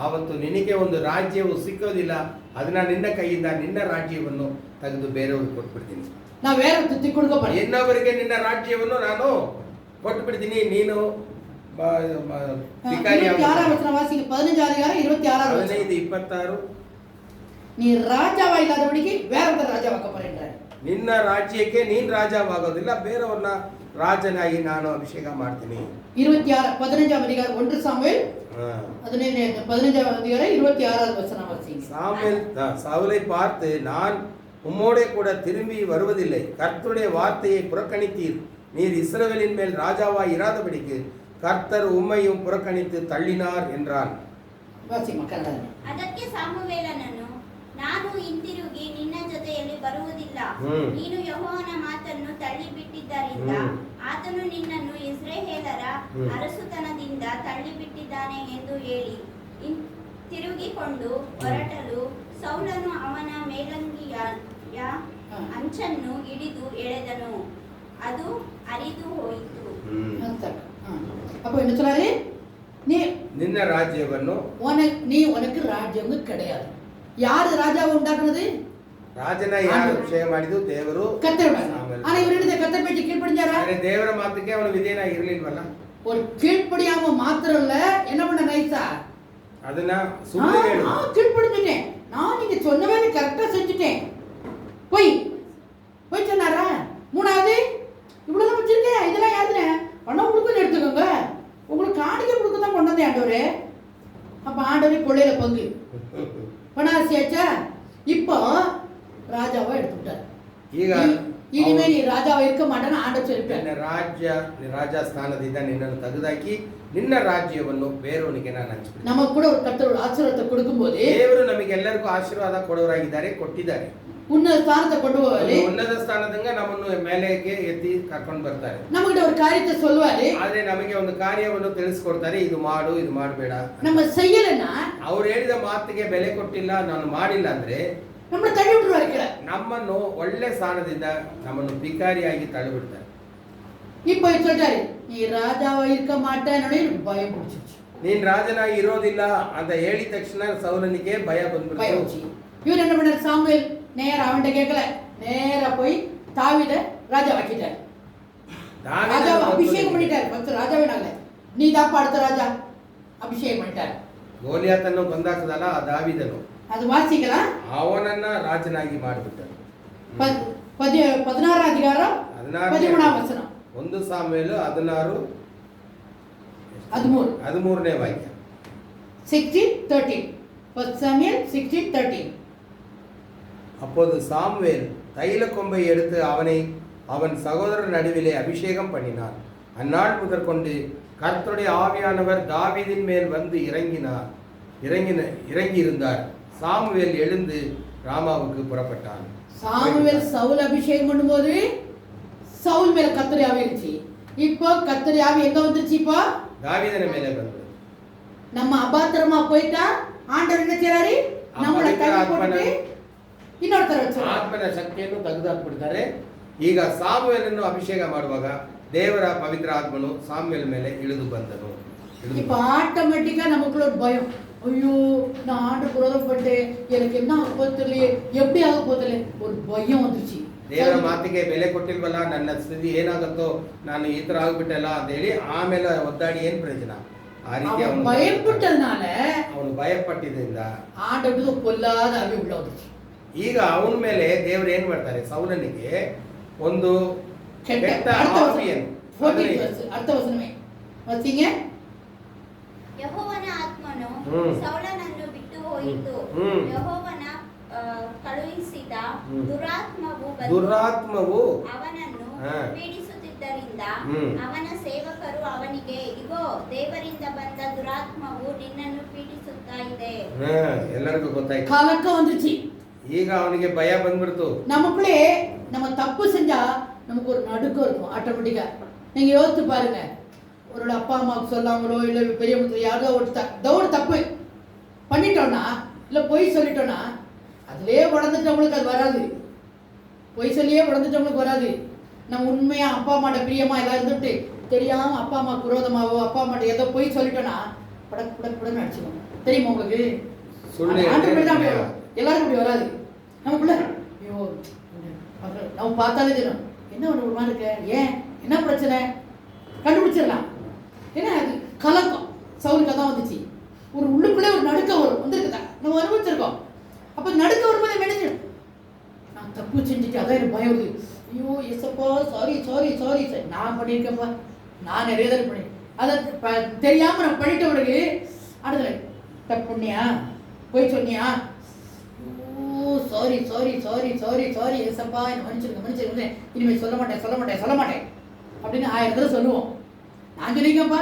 ಆವತ್ತು ನಿನಗೆ ಒಂದು ರಾಜ್ಯವು ಸಿಕ್ಕೋದಿಲ್ಲ. ಅದನ್ನ ನಿನ್ನ ಕೈಯಿಂದ ನಿನ್ನ ರಾಜ್ಯವನ್ನು ತೆಗೆದು ಬೇರೆಯವ್ರಿಗೆ ಕೊಟ್ಬಿಡ್ತೀನಿ. ನಾ ಬೇರೆ ತುತ್ತಿ ಕೊಡ್ಕೋಬಾರ, ಇನ್ನೊಬ್ಬರಿಗೆ ನಿನ್ನ ರಾಜ್ಯವನ್ನು ನಾನು ಕೊಟ್ಬಿಡ್ತೀನಿ. ನೀನು 15:26 நீ ராஜாவா இல்லாதபடிக்கு வேற ஒருத்தர் ராஜாவாக்க போறேன்றார். ನಿನ್ನ ರಾಜ್ಯಕ್ಕೆ ನೀನ್ ರಾಜವಾಗೋದಿಲ್ಲ, ಬೇರೆಯವ್ರನ್ನ ರಾಜನಾಗಿ ನಾನು ಅಭಿಷೇಕ ಮಾಡ್ತೀನಿ. 26 15ஆம் அதிகாரம் 1 சாமுவேல் 15ஆம் அதிகாரம் 26வது வசனம் வாசிங்க. சவுலை பார்த்து நான் உம்மோடே கூட திரும்பி வருவதில்லை. கர்த்தருடைய வார்த்தையை புறக்கணித்தீர். நீர் இஸ்ரவேலின் மேல் ராஜாவாய் இராதபடிக்கு கர்த்தர் உம்மையும் புறக்கணித்து தள்ளினார் என்றான். ವಾಸಿಮ್ಮ ಕನ್ನಡ. ಅದಕ್ಕೆ ಸಾಮುವೇಲನನ್ನು, ನಾನು ಹಿಂತಿರುಗಿ ನಿನ್ನ ಜೊತೆಯಲ್ಲಿ ಬರುವುದಿಲ್ಲ. ನೀನು ಯೆಹೋವನ ಮಾತನ್ನು ತಳ್ಳಿಬಿಟ್ಟಿದ್ದರಿಂದ ಆತನು ನಿನ್ನನ್ನು ಇಸ್ರಾಯೇಲರ ಅರಸುತನದಿಂದ ತಳ್ಳಿಬಿಟ್ಟಿದ್ದಾನೆ ಎಂದು ಹೇಳಿ ತಿರುಗಿಕೊಂಡು ಹೊರಟಲು ಸೌಲನು ಅವನ ಮೇಲಂಗಿಯ ಅಂಚನ್ನು ಹಿಡಿದು ಎಳೆದನು. ಅದು ಹರಿದು ಹೋಯಿತು. அப்போ என்ன சொன்னாரு? நீ நின்ன ராஜ்யವನ್ನು உனக்கு ராஜ்யம் கிடையாது. யாரு ராஜாவை உண்டாக்குனது? ರಾಜನ ಯಾರು ಅಭಿಷೇಕ ಮಾಡಿದ್ದು? ದೇವರು. ಕರ್ತರು. ಆனா ಇವರು ಹೇಳಿದ ಕರ್ತನ பேச்சு கீழ்ப்படிஞ்சாரா? ದೇವರ ಮಾತಿಗೆ ಅವನು ವಿಧೇಯನಾಗಿ ಇರಲಿಲ್ವಲ್ಲ. ஒரு கீழ்ப்படியாம மாத்திரம் இல்ல, என்ன பண்ண நைசா ಅದನ್ನ ಸುಮ್ಮನೆ ಹೇಳು. கீழ்ப்படிஞ்சிட்டேன், நான் நீங்க சொன்னவே கரெக்டா செஞ்சுட்டேன். போய் சொன்னாரா? மூணாவது, இவ்வளவு வச்சிருக்கேன், இதெல்லாம் யாருன்னு பணம் கொடுக்குன்னு எடுத்துக்கோங்க, உங்களுக்கு காணிக்கை கொடுக்க தான் கொண்டு வந்தேன் ஆண்டவரே. அப்ப ஆண்டவரே கொள்ளையில பங்கு பணாசியாச்சா. இப்போ ராஜாவா எடுத்துட்டார். ಈಗ ಇನಿಮೇ ನೀ ರಾಜಾವ ಇರ್ಕ ಮಾಟನ ಆಂಡವ சொல்லிட்டார். ರಾಜ ಸ್ಥಾನದಿಂದ ನಿನ್ನನ್ನು ತೆಗೆದಾಕಿ ನಿನ್ನ ರಾಜ್ಯವನ್ನು ಬೇರೆಯವನಿಗೆ ನಾನು ಹಂಚಿಬಿಟ್ಟೆ. ನಮಗೆ ಕೂಡ ஒரு கர்த்தர் ஆசீர்வாதத்தை கொடுக்கும்போது ದೇವರು ನಮಗೆಲ್ಲರಿಗೂ ಆಶೀರ್ವಾದ ಕೊಡುವರಾಗಿದ್ದಾರೆ, ಕೊಟ್ಟಿದ್ದಾರೆ. ಉನ್ನತ ಸ್ಥಾನத்தை கொண்டு போவாரு. ಉನ್ನತ ಸ್ಥಾನದಿಂದ ನಮ್ಮನ್ನು ಮೇಲೆಗೆ ಎತ್ತಿ ಕರ್ಕೊಂಡು ಬರ್ತಾರೆ. ನಮಗೆ ஒரு காரியத்தை சொல்வாரு. ಆದ್ರೆ ನಮಗೆ ಒಂದು ಕಾರ್ಯವನ್ನು ತಿಳಿಸಿಕೊಡ್ತಾರೆ, ಇದು ಮಾಡು, ಇದು ಮಾಡಬೇಡ. நம்ம செய்யலனா ಅವರು ಹೇಳಿದ ಮಾತಿಗೆ ಬೆಲೆ ಕೊಟ್ಟಿಲ್ಲ, ನಾನು ಮಾಡಿಲ್ಲ ಅಂದ್ರೆ நம்மள தள்ளி விட்டுருவாரு கீழ. ನಮ್ಮನ್ನು ಒಳ್ಳೆ ಸ್ಥಾನದಿಂದ ನಮ್ಮನ್ನು ಭಿಕಾರಿಯಾಗಿ ತಳ್ಳಿಬಿಡ್ತಾರೆ. இப்போ சொல்றாரு, நீ ராஜாவா இருக்க மாட்டேன்னு எனக்கு பயம் பிடிச்சிச்சு. ನೀನ್ ರಾಜನಾಗಿ ಇರೋದಿಲ್ಲ ಅಂತ ಹೇಳಿದ ತಕ್ಷಣ ಸೌಲನಿಗೆ ಭಯ ಬಂದ್ಬಿಡ್ತು. இவர் என்ன பண்ணாரு? சாமுவேல் நேரா அவன்கிட்ட கேட்கல, நேரா போய் தாவீத ராஜாவாக்கிட்டார். ராஜாவை அபிஷேகம் பண்ணிட்டார். ஃபர்ஸ்ட் ராஜாவே நாங்க, நீ தாப்பா அடுத்த ராஜா, அபிஷேகம் பண்ணிட்டார். ಗೋಲಿಯಾತನ್ನು ಕೊಂದಾಕದಲ್ಲ ಆ ದಾವೀದನು, ಅದು ವಾಸಿக்கலாம். ಅವನನ್ನ ರಾಜನಾಗಿ ಮಾಡಿಬಿಟ್ಟರು. 16 அதிகாரம் 13 வசனம். 1 ಸಾಮುವೇಲ 13ನೇ ವಾಕ್ಯ. 16:13. 1 Samuel 16:13. அப்போது சாமுவேல் தைல கொம்பை எடுத்து அவன் சகோதரர் நடுவிலே அபிஷேகம் பண்ணினார். அந்நாள் முதற்கொண்டு கர்த்தருடைய ஆவியானவர் தாவீதின் மேல் வந்து இறங்கி இருந்தார். சாமுவேல் எழுந்து ராமாவுக்கு புறப்பட்டான். சாமுவேல் சவுல் அபிஷேகம் பண்ணும்போது சவுல் மேல கர்த்தருடைய ஆவி இருந்துச்சு. இப்போ கர்த்தருடைய ஆவி எங்க வந்துருச்சு? இப்போ தாவீதன மேலே வந்தது. நம்ம அபாத்திரமா போயிட்டா ஆண்டவர் என்ன செய்றாரு? நம்மள தள்ளி போட்டு ಇನ್ನೊಂತರ ಆತ್ಮನ ಶಕ್ತಿಯನ್ನು ತೆಗೆದುಹಾಕ್ಬಿಡ್ತಾರೆ. ಈಗ ಸಾಮುವೇಲನ್ನು ಅಭಿಷೇಕ ಮಾಡುವಾಗ ದೇವರ ಪವಿತ್ರ ಆತ್ಮನು ಸಾಮುವೇಲ್ ಮೇಲೆ ಇಳಿದು ಬಂದನು. இப்போ ஆட்டோமேட்டிக்கா நமக்குள்ள ஒரு பயம், ஐயோ நான் ஆண்டவருக்கு விரோதப்பட்டேன், எனக்கு என்ன ஆக போகுது, எப்படி ஆக போகுது, ஒரு பயம் வந்துச்சு. ದೇವರ ಮಾತಿಗೆ ಬೆಲೆ ಕೊಟ್ಟಿಲ್ವಲ್ಲ, ನನ್ನ ಸ್ಥಿತಿ ಏನಾಗುತ್ತೋ, ನಾನು ಈ ತರ ಆಗ್ಬಿಟ್ಟಲ್ಲ ಅಂತ ಹೇಳಿ ಆಮೇಲೆ ಒದ್ದಾಡಿ ಏನ್ ಪ್ರಯೋಜನ? ಆ ರೀತಿ ಅವನು ಭಯಪಟ್ಟದನಾல, ಅವನು ಭಯಪಟ್ಟಿದ್ದರಿಂದ ಆಂಡವರಿಗೆ ಕೊಲ್ಲಾದ ಆವಿ ಉள்ள வந்துச்சு. ಈಗ ಅವನ ಮೇಲೆ ದೇವರು ಏನ್ ಮಾಡ್ತಾರೆ? ಸೌಲನಿಗೆ ಒಂದು ಕೆಟ್ಟ ಆವಿಯನ್ನು, ಅರ್ಥ ವಚನವೇ ವಾಸಿಂಗ, ಯೆಹೋವನ ಆತ್ಮನು ಸೌಲನನ್ನು ಬಿಟ್ಟು ಹೋಯಿತು. ಯೆಹೋವನ ಕಳುಹಿಸಿದ ದುರಾತ್ಮವು ಅವನನ್ನು ಪೀಡಿಸುತ್ತಿದ್ದರಿಂದ ಅವನ ಸೇವಕರು ಅವನಿಗೆ, ಇಗೋ ದೇವರಿಂದ ಬಂದ ದುರಾತ್ಮವು ನಿನ್ನನ್ನು ಪೀಡಿಸುತ್ತಾ ಇದೆ. ಎಲ್ಲರಿಗೂ ಗೊತ್ತಾಯ್ತು, ಕಲಕ வந்துச்சு. ಈಗ ಅವನಿಗೆ ಭಯ ಬಂದ್ಬಿಡ್ತು. நமக்குள்ளே நம்ம தப்பு செஞ்சா நமக்கு ஒரு நடுக்கம் இருக்கும் ஆட்டோமேட்டிக்கா. நீங்க யோசிச்சு பாருங்க, ஒரு அப்பா அம்மாவுக்கு சொல்லாமலோ இல்ல பெரியவங்களுக்கு யாரோ ஒரு தப்பு பண்ணிட்டோம்னா, இல்ல பொய் சொல்லிட்டோம்னா, அதுலயே வளர்ந்துட்டவங்களுக்கு அது வராது. பொய் சொல்லியே வளர்ந்துட்டவங்களுக்கு வராது. நம்ம உண்மையா அப்பா அம்மாட்ட பிரியமா எல்லாம் இருந்துட்டு தெரியாம அப்பா அம்மா விரோதமாவோ அப்பா அம்மாட்ட ஏதோ பொய் சொல்லிட்டோம்னா படக்கு அடிச்சுக்கணும். தெரியுமா உங்களுக்கு? எல்லாரும் இப்படி வராது. நமக்குள்ள ஐயோ நம்ம பார்த்தாலே தெரியும், என்ன ஒரு மாதிரி இருக்க, ஏன் என்ன பிரச்சனை கண்டுபிடிச்சிடலாம். ஏன்னா அது கலக்கம். சவுலுக்கு தான் வந்துச்சு. ஒரு உள்ளுக்குள்ளே ஒரு நடுக்கம் வரும், வந்துருக்குதா, நம்ம அனுபவிச்சிருக்கோம். அப்போ நடுக்க வரும்போது நினைச்சு நான் தப்பு செஞ்சுட்டு அதான் எனக்கு பயம் வருது. ஐயோ எஸ்ப்பா, சாரி சாரி சாரி சார், நான் பண்ணியிருக்கேன்ப்பா, நான் நிறைய தடவை பண்ணி அதை தெரியாமல் நான் பண்ணிட்ட பிறகு அடுத்த தப்பு பண்ணியா, போய் சொன்னியா, sorry sorry sorry sorry sorry ஏசப்பா என்ன மன்னிச்சிருங்க இனிமேல் சொல்ல மாட்டேன் அப்படின்னு 1000 தடவை சொல்லுவோம். நான் சொல்லிக்கப்பா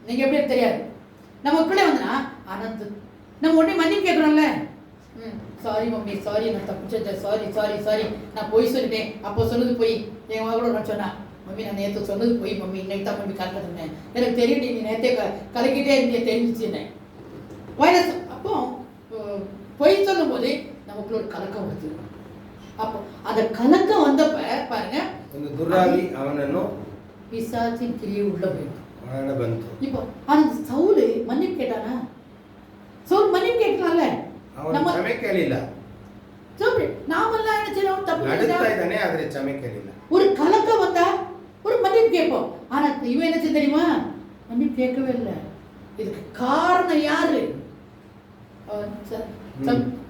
நீங்கள் எப்படி தெரியாது. நமக்குள்ளே வந்தனா ஆனந்த் நம்ம உடனே மன்னிப்பு கேட்குறோம்ல. சாரி மம்மி, சாரி நான் தப்பு செஞ்சேன், சாரி சாரி சாரி நான் பொய் சொல்லிட்டேன். அப்போ சொன்னது பொய். என் மகளோட நான் சொன்னேன், மம்மி நான் நேற்று சொன்னது பொய் மம்மி, இன்னைக்கு தான் மம்மி கரெக்டாக சொன்னேன், எனக்கு தெரியும் நீ நேற்றே கலக்கிட்டே இருந்தே தெரிஞ்சிச்சுன்னேன். வைரஸ் அப்போ பொய் சொல்லும் போதே நமக்குள்ள ஒரு கலக்கம் வருது. அப்போ அந்த கலக்கம் வந்தப்ப பாருங்க, ಒಂದು ದುರಾಗಿ ಅವನನ್ನು பிசாசின் கிரியை உள்ள போயிடும். ಬಂತು. இப்போ அந்த சவுல் மன்னிப்பு கேட்டானா? சவுல் மன்னிப்பு கேட்கலாம்ல, ಅವನು ಕ್ಷಮೆ ಕೇಳಿಲ್ಲ. நாமெல்லாம் என்ன செய்யணும்? தப்பு ನಡುತ್ತಾ ಇದ್ದಾನೆ ಆದ್ರೆ ಕ್ಷಮೆ ಕೇಳಿಲ್ಲ. ஒரு கலக்கம் வந்தா ஒரு மன்னிப்பு கேட்போம். ஆனா இவன் என்ன செய்ய தெரியுமா? மன்னிப்பு கேட்கவே இல்லை. இதுக்கு காரணம் யாரு?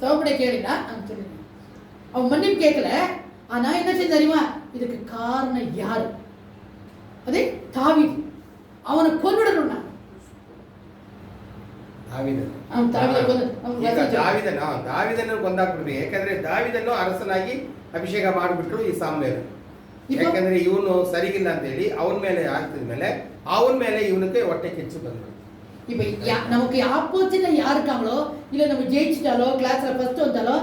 தவப்படை கேளுனா சொல்லுங்க. அவன் மன்னிப்பு கேட்கல, ஆனா என்ன செய்ய தெரியுமா? இதுக்கு காரணம் யாரு? அதே தாவீது. அவனை கொன்னுடணும்னா ದಾವಿದನ್ನು ಕೊಂದಾಕ್ಬಿಡ್ಬೇಕು. ಯಾಕಂದ್ರೆ ದಾವಿದನ್ನು ಅರಸನಾಗಿ ಅಭಿಷೇಕ ಮಾಡಿಬಿಟ್ರು ಈ ಸಾಮ್ಯರು. ಯಾಕಂದ್ರೆ ಇವನು ಸರಿಗಿಲ್ಲ ಅಂತ ಹೇಳಿ ಅವನ ಮೇಲೆ ಆಗ್ತಿದ ಮೇಲೆ ಅವನ ಮೇಲೆ ಇವನಿಗೆ ಹೊಟ್ಟೆ ಕಿಚ್ಚು ಬಂದ್ರು. இப்போ நமக்கு ஆப்போசிட்ல யார் இருக்காங்களோ, இல்ல நம்ம ஜெயிச்சிட்டாலோ கிளாஸ்ல ஃபர்ஸ்ட் வந்தாலோ,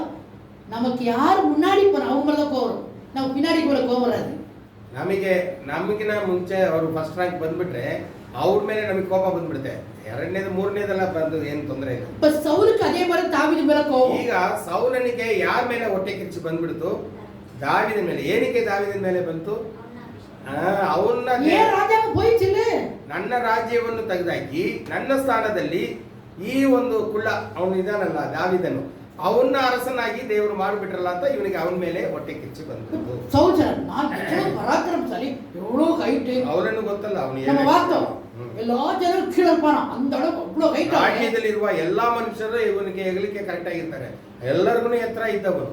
நமக்கு யார் முன்னாடி போற அவங்க மேல தான் கோவம். நம்ம பின்னாடி கூட கோவம் வராது. ನಮಗಿನ ಮುಂಚೆ ಅವರು ಫಸ್ಟ್ ರ್ಯಾಂಕ್ ಬಂದ್ಬಿಟ್ರೆ ಅವ್ರ ಮೇಲೆ ನಮಗೆ ಕೋಪ ಬಂದ್ಬಿಡುತ್ತೆ. ಎರಡನೇದು ಮೂರನೇದೆಲ್ಲ ಬಂದು ಏನು ತೊಂದರೆ ಇಲ್ಲ. இப்ப சவுலுக்கு அதே மாதிரி தாவீது மேல கோவம். ಈಗ ಸೌಲನಿಗೆ ಯಾರ ಮೇಲೆ ಹೊಟ್ಟೆ ಕಿಚ್ಚು ಬಂದ್ಬಿಡ್ತು? ದಾವಿದನ ಮೇಲೆ. ಏನಕ್ಕೆ ದಾವಿದನ ಮೇಲೆ ಬಂತು? ಅವನ್ನ ರಾಜ್ಯ ಹೋಯ್ತಿಲ್ಲ, ನನ್ನ ರಾಜ್ಯವನ್ನು ತೆಗೆದಾಕಿ ನನ್ನ ಸ್ಥಾನದಲ್ಲಿ ಈ ಒಂದು ಕುಳ್ಳ ಅವನು ಇದಾನಲ್ಲ ದಾವಿದನು, ಅವನ್ನ ಅರಸನಾಗಿ ದೇವರು ಮಾಡಿಬಿಟ್ರಲ್ಲ ಅಂತ ಇವನಿಗೆ ಅವನ ಮೇಲೆ ಹೊಟ್ಟೆ ಕಿಚ್ಚು ಬಂತು. ಪರಾಕ್ರಮಶಾಲಿ, ಎವಳೋ ಹೈಟ್, ಅವರನ್ನು ಗೊತ್ತಲ್ಲ ಅವನಿಗೆ ಎಲ್ಲಾ ಜನ ಕೀಳಲ್ಪಾನ அந்த அளவுக்கு அவ்வளவு ಹೈಟ್. ರಾಜ್ಯದಲ್ಲಿರುವ ಎಲ್ಲಾ ಮನುಷ್ಯರು ಇವನಿಗೆ ಹೆಗಲಿಕೆ ಕರೆಕ್ಟ್ ಆಗಿರ್ತಾರೆ. ಎಲ್ಲರಿಗೂ ಎತ್ತರ ಇದ್ದವನು.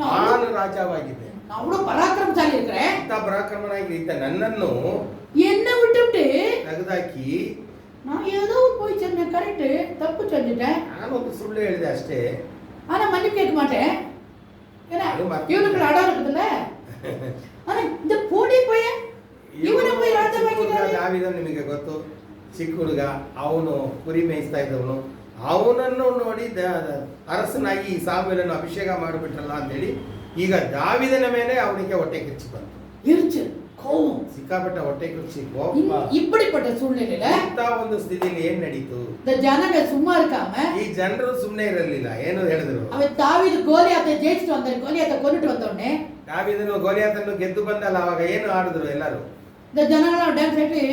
ನಾನು ರಾಜವಾಗಿದ್ದೆ, அவ்வளோ பராக்கிரமசாலி இருக்கிறேன். ಅಂತ ಪರಾಕ್ರಮನಾಗಿ ಇದ್ದ ನನ್ನನ್ನು என்ன விட்டுட்டு ತೆಗೆದಾಕಿ நான் ஏதோ போய் சொன்னேன், கரெக்ட், தப்பு சொல்லிட்டேன், ನಾನು ಒಂದು ಸುಳ್ಳು ಹೇಳಿದೆ ಅಷ್ಟೇ, ஆனா மன்னிப்பு கேட்க மாட்டேன். ஏன்னா இவனுக்கு அடம் இருக்குதுல்ல. ஆனா இந்த போடி பையன் ಇವನೇ போய் ರಾಜವಾಗಿದ್ದಾನೆ. ದಾವೀದ ನಿಮಗೆ ಗೊತ್ತು, ಚಿಕ್ಕ ಹುಡುಗ, ಅವನು ಕುರಿ ಮೇಯಿಸ್ತಾ ಇದ್ದವನು. ಅವನನ್ನು ನೋಡಿ ಅರಸನಾಗಿ ಸಾಮುವೇಲನ್ನು ಅಭಿಷೇಕ ಮಾಡಿಬಿಟ್ರಲ್ಲ ಅಂತೇಳಿ ಈಗ ದಾವೀದನ ಮೇಲೆ ಅವನಿಗೆ ಹೊಟ್ಟೆ ಕಿಚ್ಚು ಬಂತು. எரிச்சல், கோபம், ಸಿಕ್ಕಾಪಟ್ಟ ಹೊಟ್ಟೆ ಕಿಚ್ಚು, ಕೋಪ. இப்படிப்பட்ட சூழ்நிலையில ಇಂಥ ಒಂದು ಸ್ಥಿತಿಯಲ್ಲಿ ಏನ್ ನಡೀತು? இந்த ஜனங்க சும்மா இருக்காம, ಈ ಜನರು ಸುಮ್ಮನೆ ಇರಲಿಲ್ಲ. ಏನು ಹೇಳಿದ್ರು? அவன் தாவீது கோலியாத்தை ஜெயிச்சிட்டு வந்தார். கோலியாத்தை கொன்னுட்டு வந்தோடனே ದಾವೀದನು ಗೋಲಿಯಾತನ್ನು ಗೆದ್ದು ಬಂದಲ್ಲ, ಅವಾಗ ಏನು ಆಡಿದ್ರು ಎಲ್ಲರೂ? இந்த ஜனங்கள டான்ஸ் ஆடி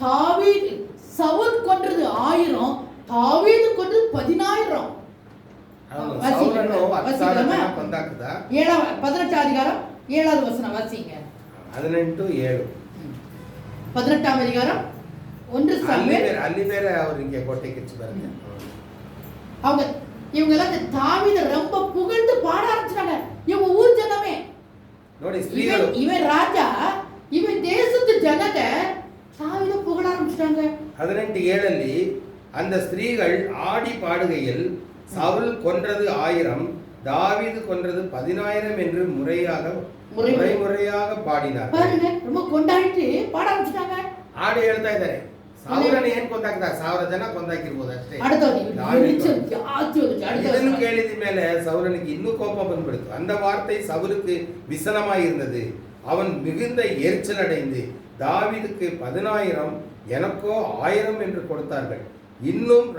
தாவீது சவுல் கொன்றது 1000, தாவீது கொன்றது 10000. ಅವನು ಸೌಲನ್ನು 10,000 ಜನ ಕೊಂದಾಕದ. 18 அதிகாரம் 7வது வசனம் வாசிங்க. 18:7. 18ஆம் அதிகாரம் 1 சாமுவேல். ಅಲ್ಲಿ ಬೇರೆ ಅವರಿಗೆ ಹೊಟ್ಟೆ ಕಿಚ್ಚು ಬರುತ್ತೆ. அவங்க இவங்க எல்லாம் தாவீதை ரொம்ப புகழ்ந்து பாட ஆரம்பிச்சாங்க. இவங்க ஊர் ஜனமே ನೋಡಿ, ಸ್ತ್ರೀಗಳು, இவன் ராஜா, இவன் தேசத்து ஜனங்க தாவீதை புகழ ஆரம்பிச்சாங்க. 18:7 அந்த ஸ்திரீகள் ஆடி பாடுகையில் சவுல் கொன்றது 1000, தாவீது கொன்றது 10000 என்று முறையாக பாடினார். பாருங்க, ரொம்ப கொண்டாடிட்டு பாட ஆரம்பிச்சாங்க. ஆடி ಹೇಳ್ತಾ ಇದ್ದಾರೆ. ಸೌಲನ್ನು ಏನ್ ಕೊಂದಾಕಿದ? 1000 ಜನ ಕೊಂದಾಕಿರ್ಬೋದು ಅಷ್ಟೇ. ಇದನ್ನು ಕೇಳಿದ ಮೇಲೆ ಸೌಲನಿಗೆ ಇನ್ನೂ ಕೋಪ ಬಂದ್ಬಿಡ್ತು. அந்த வார்த்தை சவுலுக்கு விசனமாய் இருந்தது. அவன் மிகுந்த எரிச்சல் அடைந்து, தாவீதுக்கு 10000 எனக்கோ 1000 என்று கொடுத்தார்கள், இன்னும்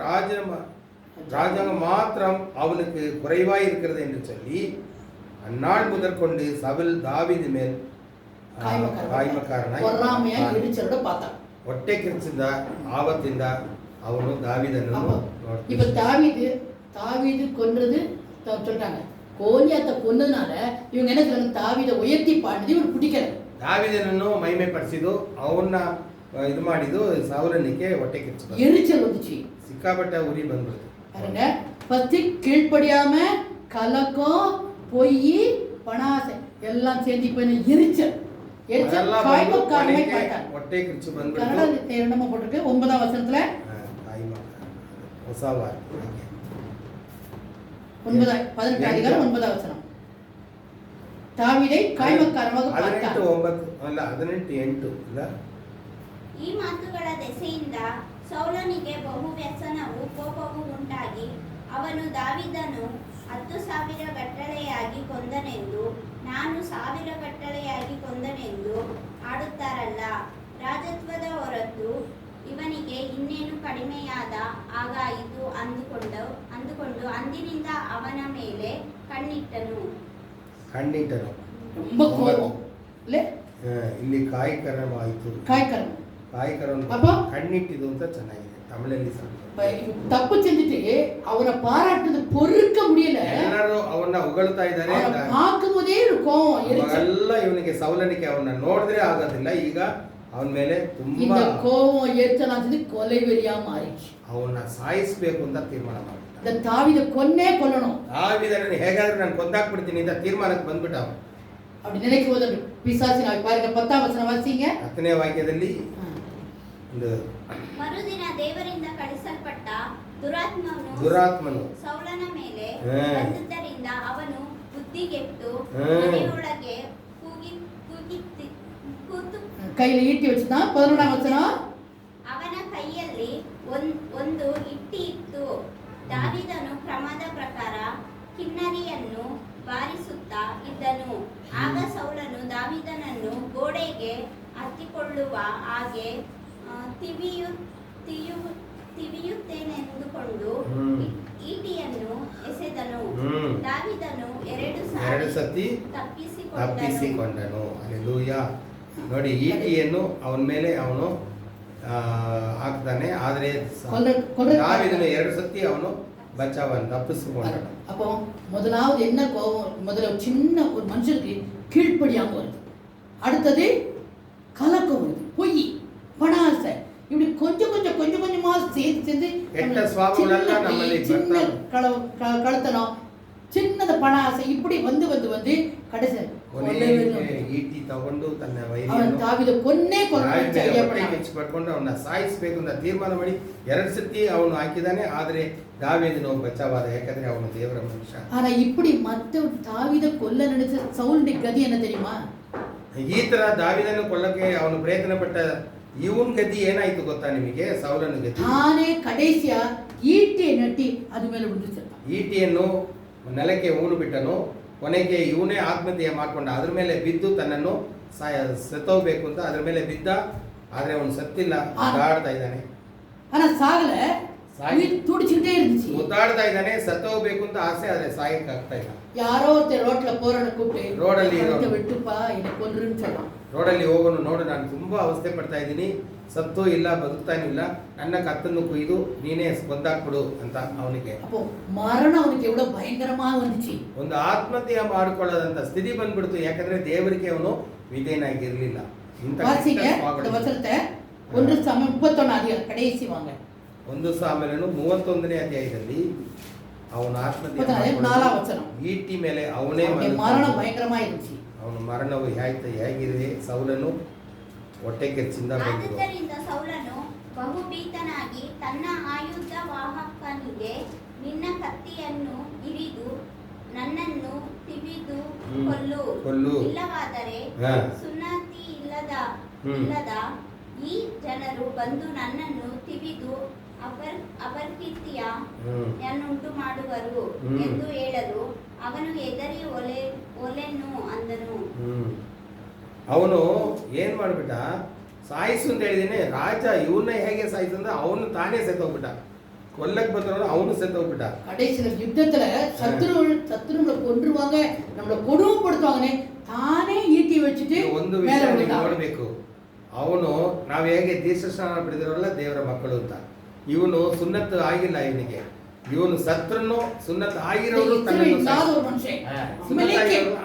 ராஜாங்கம் மாத்திரம் அவனுக்கு குறைவாய் இருக்கிறது என்று சொல்லி அந்நாள் முதற்கொண்டு சவுல் தாவீது மேல் ಕಾಯ್ಮಕಾರನಾಗಿ ಹೊಟ್ಟೆ ಕಿಚ್ಚಿದ ಆವತ್ತಿಂದ ಅವನು ದಾವೀದನನ್ನು இப்ப தாவீது கொன்றது சொல்றாங்க. கோலியாத்தை கொன்னதுனால இவங்க என்ன சொல்றாங்க? தாவீதை உயர்த்தி பாடினது இவனுக்கு பிடிக்கல. ದಾವೀದನನ್ನು ಮಹಿಮೆ ಪಡಿಸಿದ್ದು, ಅವನ್ನ ಇದು ಮಾಡಿದ್ದು ಸೌಲನಿಗೆ ಹೊಟ್ಟೆ ಕಿಚ್ಚು, எரிச்சல் வந்துச்சு, ಸಿಕ್ಕಾಪಟ್ಟ ಉರಿ ಬಂದ್ಬಿಡ್ತು. பாருங்க, ஃபர்ஸ்ட் கீழ்ப்படியாம கலக்கம், பொய், பணாசை எல்லாம் சேர்ந்து இப்ப எரிச்சல் ಹೊಟ್ಟೆ ಕಿಚ್ಚು ಬಂದ್ಬಿಡ್ತು. என்னமா போட்டிருக்கு 9ஆம் வசனத்துல, ಹೊಸ ವಾರ್ತೆ 18 அதிகாரம் 9ஆம் வசனம். தாவீதை காய்மக்காரமாக பார்த்தான். 18:9 ಅಲ್ಲ 18:8 ಇಲ್ಲ. ಈ ಮಾತುಗಳ ದೆಸೆಯಿಂದ ಸೌಲನಿಗೆ ಬಹು ವ್ಯಸನವೂ ಕೋಪವೂ ಉಂಟಾಗಿ ಅವನು ದಾವೀದನು 10,000 ಗಟ್ಟಳೆಯಾಗಿ ಕೊಂದನೆಂದು, ನಾನು 1,000 ಗಟ್ಟಳೆಯಾಗಿ ಕೊಂದನೆಂದು ಆಡುತ್ತಾರಲ್ಲ, ರಾಜತ್ವದ ಹೊರತು ಇವನಿಗೆ ಇನ್ನೇನು ಕಡಿಮೆಯಾದ ಆಗಾಯಿತು ಅಂದುಕೊಂಡು ಅಂದಿನಿಂದ ಅವನ ಮೇಲೆ ಕಣ್ಣಿಟ್ಟನು. ரொம்ப கோபம் இல்ல, ಇಲ್ಲಿ ಕಾಯ್ಕರವಾಯಿತು. ಕಾಯ್ಕರವನ್ನು அப்போ ಕಣ್ಣಿಟ್ಟಿದ್ದು ಅಂತ ಚೆನ್ನಾಗಿದೆ ತಮಿಳಲ್ಲಿ. தப்பு செஞ்சுட்டு அவனை பாராட்டுறது பொறுக்க முடியல. ಎಲ್ಲರೂ ಅವನ್ನ ಹೊಗಳ್ತಾ ಇದ್ದಾರೆ. பார்க்கும் போதே கோபம் ಎಲ್ಲ ಇವನಿಗೆ ಸೌಲನಿಗೆ ಅವನ್ನ ನೋಡಿದ್ರೆ ಆಗೋದಿಲ್ಲ. ಈಗ ಅವನ ಮೇಲೆ ತುಂಬಾ இந்த கோபம் ஏற்றலாஞ்சது கொலைவெறியா மாறிச்சு. ಅವನ್ನ ಸಾಯಿಸಬೇಕು ಅಂತ ತೀರ್ಮಾನ ಮಾಡಿದ. இந்த தாவீதை கொல்லணும். ದಾವೀದನನ್ನು ಹೇಗಾದ್ರೂ ನಾನು ಕೊಂದಾಕ್ಬಿಡ್ತೀನಿ ಅಂತ ತೀರ್ಮಾನಕ್ಕೆ ಬಂದ್ಬಿಟ್ಟ ಅವನು. அப்படி நினைக்கும் போது பிசாசின் ஆவி பாருங்க 10ஆம் வசனம் வாசிங்க. 10ನೇ ವಾಕ್ಯದಲ್ಲಿ ಮರುದಿನ ದೇವರಿಂದ ಕಳಿಸಲ್ಪಟ್ಟ ದುರಾತ್ಮನು ಸೌಲನ ಮೇಲೆ ಬಂದಿದ್ದರಿಂದ ಅವನು ಬುದ್ಧಿಗೆಟ್ಟು ಮನೆಯೊಳಗೆ ಕೈಯಲ್ಲಿ ಈಟಿ ವಚನ 11ನೇ ವಚನ. ಅವನ ಕೈಯಲ್ಲಿ ಒಂದು ಇಟ್ಟಿ ಇತ್ತು. ದಾವೀದನು ಕ್ರಮದ ಪ್ರಕಾರ ಕಿನ್ನರಿಯನ್ನು ಬಾರಿಸುತ್ತಾ ಇದ್ದನು. ಆಗ ಸೌಲನು ದಾವೀದನನ್ನು ಗೋಡೆಗೆ ಹತ್ತಿಕೊಳ್ಳುವ ಹಾಗೆ ತಿವಿಯುತ್ತೇನೆಂದುಕೊಂಡು ಈಟಿಯನ್ನು ಎಸೆದನು. ದಾವೀದನು 2 ಸತಿ ತಪ್ಪಿಸಿಕೊಂಡನು. ಹಲ್ಲೆಲೂಯಾ. ನೋಡಿ, ಈಟಿಯನ್ನು ಅವನ ಮೇಲೆ ಅವನು ಹಾಕ್ತಾನೆ. ಆದರೆ ದಾವೀದನು 2 ಸತಿ ಅವನು பச்சாவன் தப்பிச்சுக்கொண்டான். அப்போ முதலாவது என்ன கோபம்? முதல்ல சின்ன ஒரு மனுஷனுக்கு கீழ்ப்படியாம வருது. அடுத்தது கலக்கம் வருது, பொய், பணாசை, இப்படி கொஞ்சம் கொஞ்சமா சேர்ந்து கெட்ட சுபாவங்களெல்லாம் நம்மளை சின்ன கழுத்தனம், சின்னದ பண ಆಸೆ இப்படி வந்து ಕಡೆಸ ಈಟಿ ತಗೊಂಡು ತನ್ನ ದಾವೀದ ಕೊನ್ನೆ ಪಟ್ಕೊಂಡು ಅವನ್ನ ಸಾಯಿಸಬೇಕು ಅಂತ ತೀರ್ಮಾನ ಮಾಡಿ 2 ಸತಿ ಅವನು ಹಾಕಿದಾನೆ. ಆದ್ರೆ ದಾವೀದನು ಬಚಾವಾದ, ಯಾಕಂದ್ರೆ ಅವನು ದೇವರ ಮನುಷ್ಯ. ஆனா இப்படி மத்த தாவீத கொல்ல நினைச்ச சவுலுடைய கதி என்ன தெரியுமா? ಈ ತರ ದಾವೀದನ್ನು ಕೊಲ್ಲಕ್ಕೆ ಅವನು ಪ್ರಯತ್ನ ಪಟ್ಟ ಇವನ್ ಗತಿ ಏನಾಯ್ತು ಗೊತ್ತಾ ನಿಮಗೆ? ಸೌಲನ ಗತಿ ತಾನೇ ಕಡೆಸಿಯ ಈಟಿ ನಟಿ ಅದ ಮೇಲೆ ಉಳಿಸಿದ. ಈಟಿಯನ್ನು ನೆಲಕ್ಕೆ ಊನು ಬಿಟ್ಟನು. ಕೊನೆಗೆ ಇವನೇ ಆತ್ಮಹತ್ಯೆ ಮಾಡ್ಕೊಂಡ. ಅದ್ರ ಮೇಲೆ ಬಿದ್ದು ತನ್ನನ್ನು ಸತ್ತೋಗ್ಬೇಕು ಅಂತ ಅದ್ರ ಮೇಲೆ ಬಿದ್ದ. ಆದ್ರೆ ಅವನು ಸತ್ತಿಲ್ಲ, ಓದಾಡ್ತಾ ಇದ್ದಾನೆ. ತುಡಿಚಿಟ್ಟೇ ಇರ್ತಿಸಿ ಓದಾಡ್ತಾ ಇದ್ದಾನೆ. ಸತ್ತೋಗ್ಬೇಕು ಅಂತ ಆಸೆ, ಆದ್ರೆ ಸಾಯಕ್ಕೆ ಆಗ್ತಾ ಇಲ್ಲ. ಯಾರೋ ರೋಡ್ಲ ಪೋರಣ ಕೂப்பிಟ್ಟು ರೋಡಲ್ಲಿ ಬಿಟ್ಟುಪ್ಪ ಇನ್ನು ಕೊಲ್ರು ರೋಡಲ್ಲಿ ಹೋಗೋನು, ನೋಡು ನಾನು ತುಂಬಾ ಅವಸ್ಥೆ ಪಡ್ತಾ ಇದ್ದೀನಿ, ಸತ್ತು ಇಲ್ಲ ಬದುಕ್ತಾನಿಲ್ಲ, ನನ್ನ ಕತ್ತನ್ನು ಕೊಯ್ದು ನೀನೇ ಕೊಂದಾಕ್ಬಿಡು ಅಂತ ಅವನಿಗೆ. ಮರಣ ಅವನಿಗೆ ಎವಡ ಭಯಂಕರமாக வந்துச்சு. ಒಂದು ಆತ್ಮಹತ್ಯೆ ಮಾಡಿಕೊಳ್ಳೋದಂತ ಸ್ಥಿತಿ ಬಂದ್ಬಿಡ್ತು. ಯಾಕಂದ್ರೆ ದೇವರಿಗೆ ಅವನು ವಿಧೇಯನಾಗಿರ್ಲಿಲ್ಲ. வாசிங்க இந்த வசனத்தை 1 சாமுவேல் 31 அதிகாரம் கடைசி வாங்க. 1 ಸಾಮುವೇಲನು 31ನೇ ಅಧ್ಯಾಯದಲ್ಲಿ ಅವನ ಆತ್ಮಹತ್ಯೆ 4ನೇ ವಚನ. ಈಟಿ ಮೇಲೆ ಅವನೇ ಮರಣ ಭಯಂಕರமாக இருந்துச்சு. ಅವನ ಮರಣವು ಹೇಗಿದೆ? ಸೌಲನು ಹೊಟ್ಟೆ ಕೆಚ್ಚಿಂದ ಆದ್ದರಿಂದ ಸೌಲನು ಬಹುಭೀತನಾಗಿ ತನ್ನ ಆಯುಧ ವಾಹಕನಿಗೆ, ನಿನ್ನ ಕತ್ತಿಯನ್ನು ಹಿರಿದು ನನ್ನನ್ನು ತಿವಿದು ಕೊಲ್ಲು, ಇಲ್ಲವಾದರೆ ಸುನ್ನತಿ ಇಲ್ಲದ ಈ ಜನರು ಬಂದು ನನ್ನನ್ನು ತಿವಿದು ಅಪಕೀರ್ತಿಯನ್ನುಂಟು ಮಾಡುವರು ಎಂದು ಹೇಳಲು ಅವನು ಹೆದರಿ ಒಲೆನ್ನು ಅಂದನು. ಅವನು ಏನ್ ಮಾಡ್ಬಿಟ್ಟ? ಸಾಯಿಸು ಅಂತ ಹೇಳಿದೀನಿ. ರಾಜ ಇವನ್ನ ಹೇಗೆ ಸಾಯಿಸು ಅಂದ್ರೆ ಅವನು ತಾನೇ ಸೆತ್ತೋಗ್ಬಿಟ್ಟ. கொல்லக்கு ಬಂದவನು ಅವನು ಸೆತ್ತೋಗ್ಬಿಟ್ಟ. கடைசில யுத்தத்துல சத்துருங்களை கொன்றுவாங்க, நம்மள கொடுமைப்படுத்துவாங்கனே ತಾನೇ ಈಟಿ ವச்சிட்டு ಒಂದು ವಿಷಯ ನೋಡಬೇಕು. ಅವನು ನಾವು ಹೇಗೆ ದೀಕ್ಷಾಸ್ನಾನ ಪಡೆದಿರೋಲ್ಲ ದೇವರ ಮಕ್ಕಳು ಅಂತ, ಇವನು ಸುನ್ನತ್ ಆಗಿಲ್ಲ. ಇವನಿಗೆ ಇವನು ಸತ್ರನು ಸುನ್ನತ್ ಆಗಿರೋರು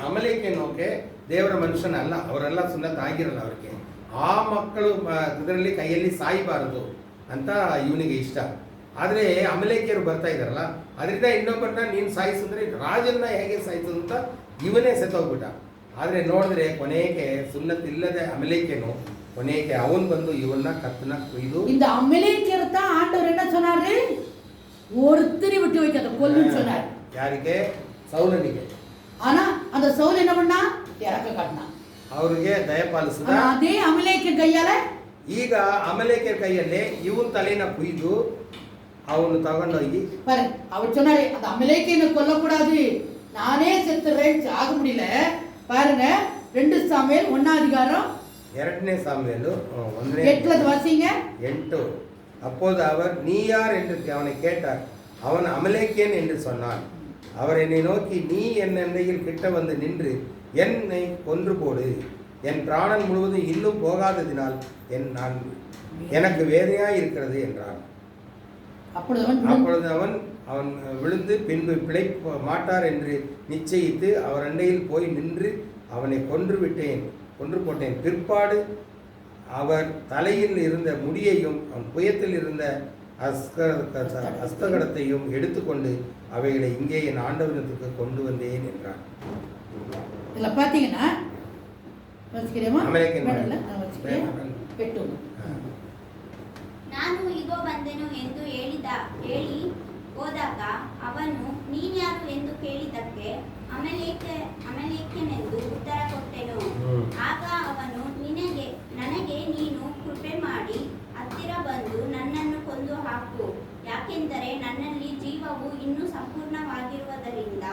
ಅಮಲೇಕೇನೋಕೆ ದೇವರ ಮನುಷ್ಯನಲ್ಲ. ಅವರೆಲ್ಲ ಸುನ್ನತ್ ಆಗಿರಲ್ಲ. ಅವ್ರಿಗೆ ಆ ಮಕ್ಕಳು ಇದರಲ್ಲಿ ಕೈಯಲ್ಲಿ ಸಾಯಬಾರದು ಅಂತ ಇವನಿಗೆ ಇಷ್ಟ. ಆದ್ರೆ ಅಮಲೇಕಿಯರು ಬರ್ತಾ ಇದಾರಲ್ಲ, ಅದರಿಂದ ಇನ್ನೊಬ್ಬರನ್ನ ನೀನು ಸಾಯಿಸಿದ್ರೆ ರಾಜನ್ನ ಹೇಗೆ ಸಾಯಿಸೋದು ಅಂತ ಇವನೇ ಸೆತ್ತೋಗ್ಬಿಟ್ಟ. ಆದ್ರೆ ನೋಡಿದ್ರೆ ಕೊನೆಗೆ ಸುನ್ನತ್ ಇಲ್ಲದೆ ಅಮಲೇಕಿಯನು ಕೊನೆಗೆ ಅವನು ಬಂದು ಇವನ್ನ ಕತ್ತನ ಕೊಯ್ದು. இந்த அமலேக்கியர் தான் ஆண்டவர் என்ன சொன்னாரு? ஒருத்தரை விட்டு வைக்காத கொல்லுன்னு சொன்னார். யாருக்கு? சவுலனிಗೆ. ஆனா அந்த சவுல் என்ன பண்ணா? இறக்க காட்டினான். ಅವ್ರಿಗೆ ದಯಪಾಲಿಸಿದ. ஆனா அதே அமலேக்கின் கையால ಈಗ ಅಮಲೇಕ್ಯರ ಕೈಯಲ್ಲಿ ಇವನ್ ತಲೆನ ಕುಯ್ದು ಅವನು ತಗೊಂಡೋಗಿ பாரு, அவர் சொன்னாரு அந்த அமலேக்கியனை கொல்லக்கூடாது, நானே செத்துறேன், ஆக முடியல. பாருங்க 2 சாமுவேல் 1ஆம் அதிகாரம் 2 சாமுவேல் 8 வாசிங்க. 8. அப்போது அவர் நீ யார் என்று அவனை கேட்டார். அவன் அமலேக்கியன் என்று சொன்னான். அவர் என்னை நோக்கி நீ என் எண்ணெயில் கிட்ட வந்து நின்று என்னை கொன்று போடு, என் பிராணன் முழுவதும் இன்னும் போகாததினால் எனக்கு வேதனையாய் இருக்கிறது என்றான். அப்பொழுது அவன் விழுந்து பின்பு பிழைக்க மாட்டார் என்று நிச்சயித்து அவர் அண்டையில் போய் நின்று அவனை கொன்று போட்டேன். பிற்பாடு அவர் தலையில் இருந்த முடியையும் அவன் புயத்தில் இருந்த அஸ்தகடத்தையும் எடுத்துக்கொண்டு அவைகளை இங்கே என் ஆண்டவனத்துக்கு கொண்டு வந்தேன் என்றான். இதுல பாத்தீங்கன்னா ನಾನು ಇಗೋ ಬಂದೆನು ಎಂದು ಹೇಳಿ ಹೋದಾಗ ಅವನು ನೀನ್ಯಾರು ಎಂದು ಕೇಳಿದ್ದಕ್ಕೆ ಅಮಲೇಕ್ಯನೆಂದು ಉತ್ತರ ಕೊಟ್ಟೆನು. ಆಗ ಅವನು ನನಗೆ ನೀನು ಕೃಪೆ ಮಾಡಿ ಹತ್ತಿರ ಬಂದು ನನ್ನನ್ನು ಕೊಂದು ಹಾಕು, ಯಾಕೆಂದರೆ ನನ್ನಲ್ಲಿ ಜೀವವು ಇನ್ನೂ ಸಂಪೂರ್ಣವಾಗಿರುವುದರಿಂದ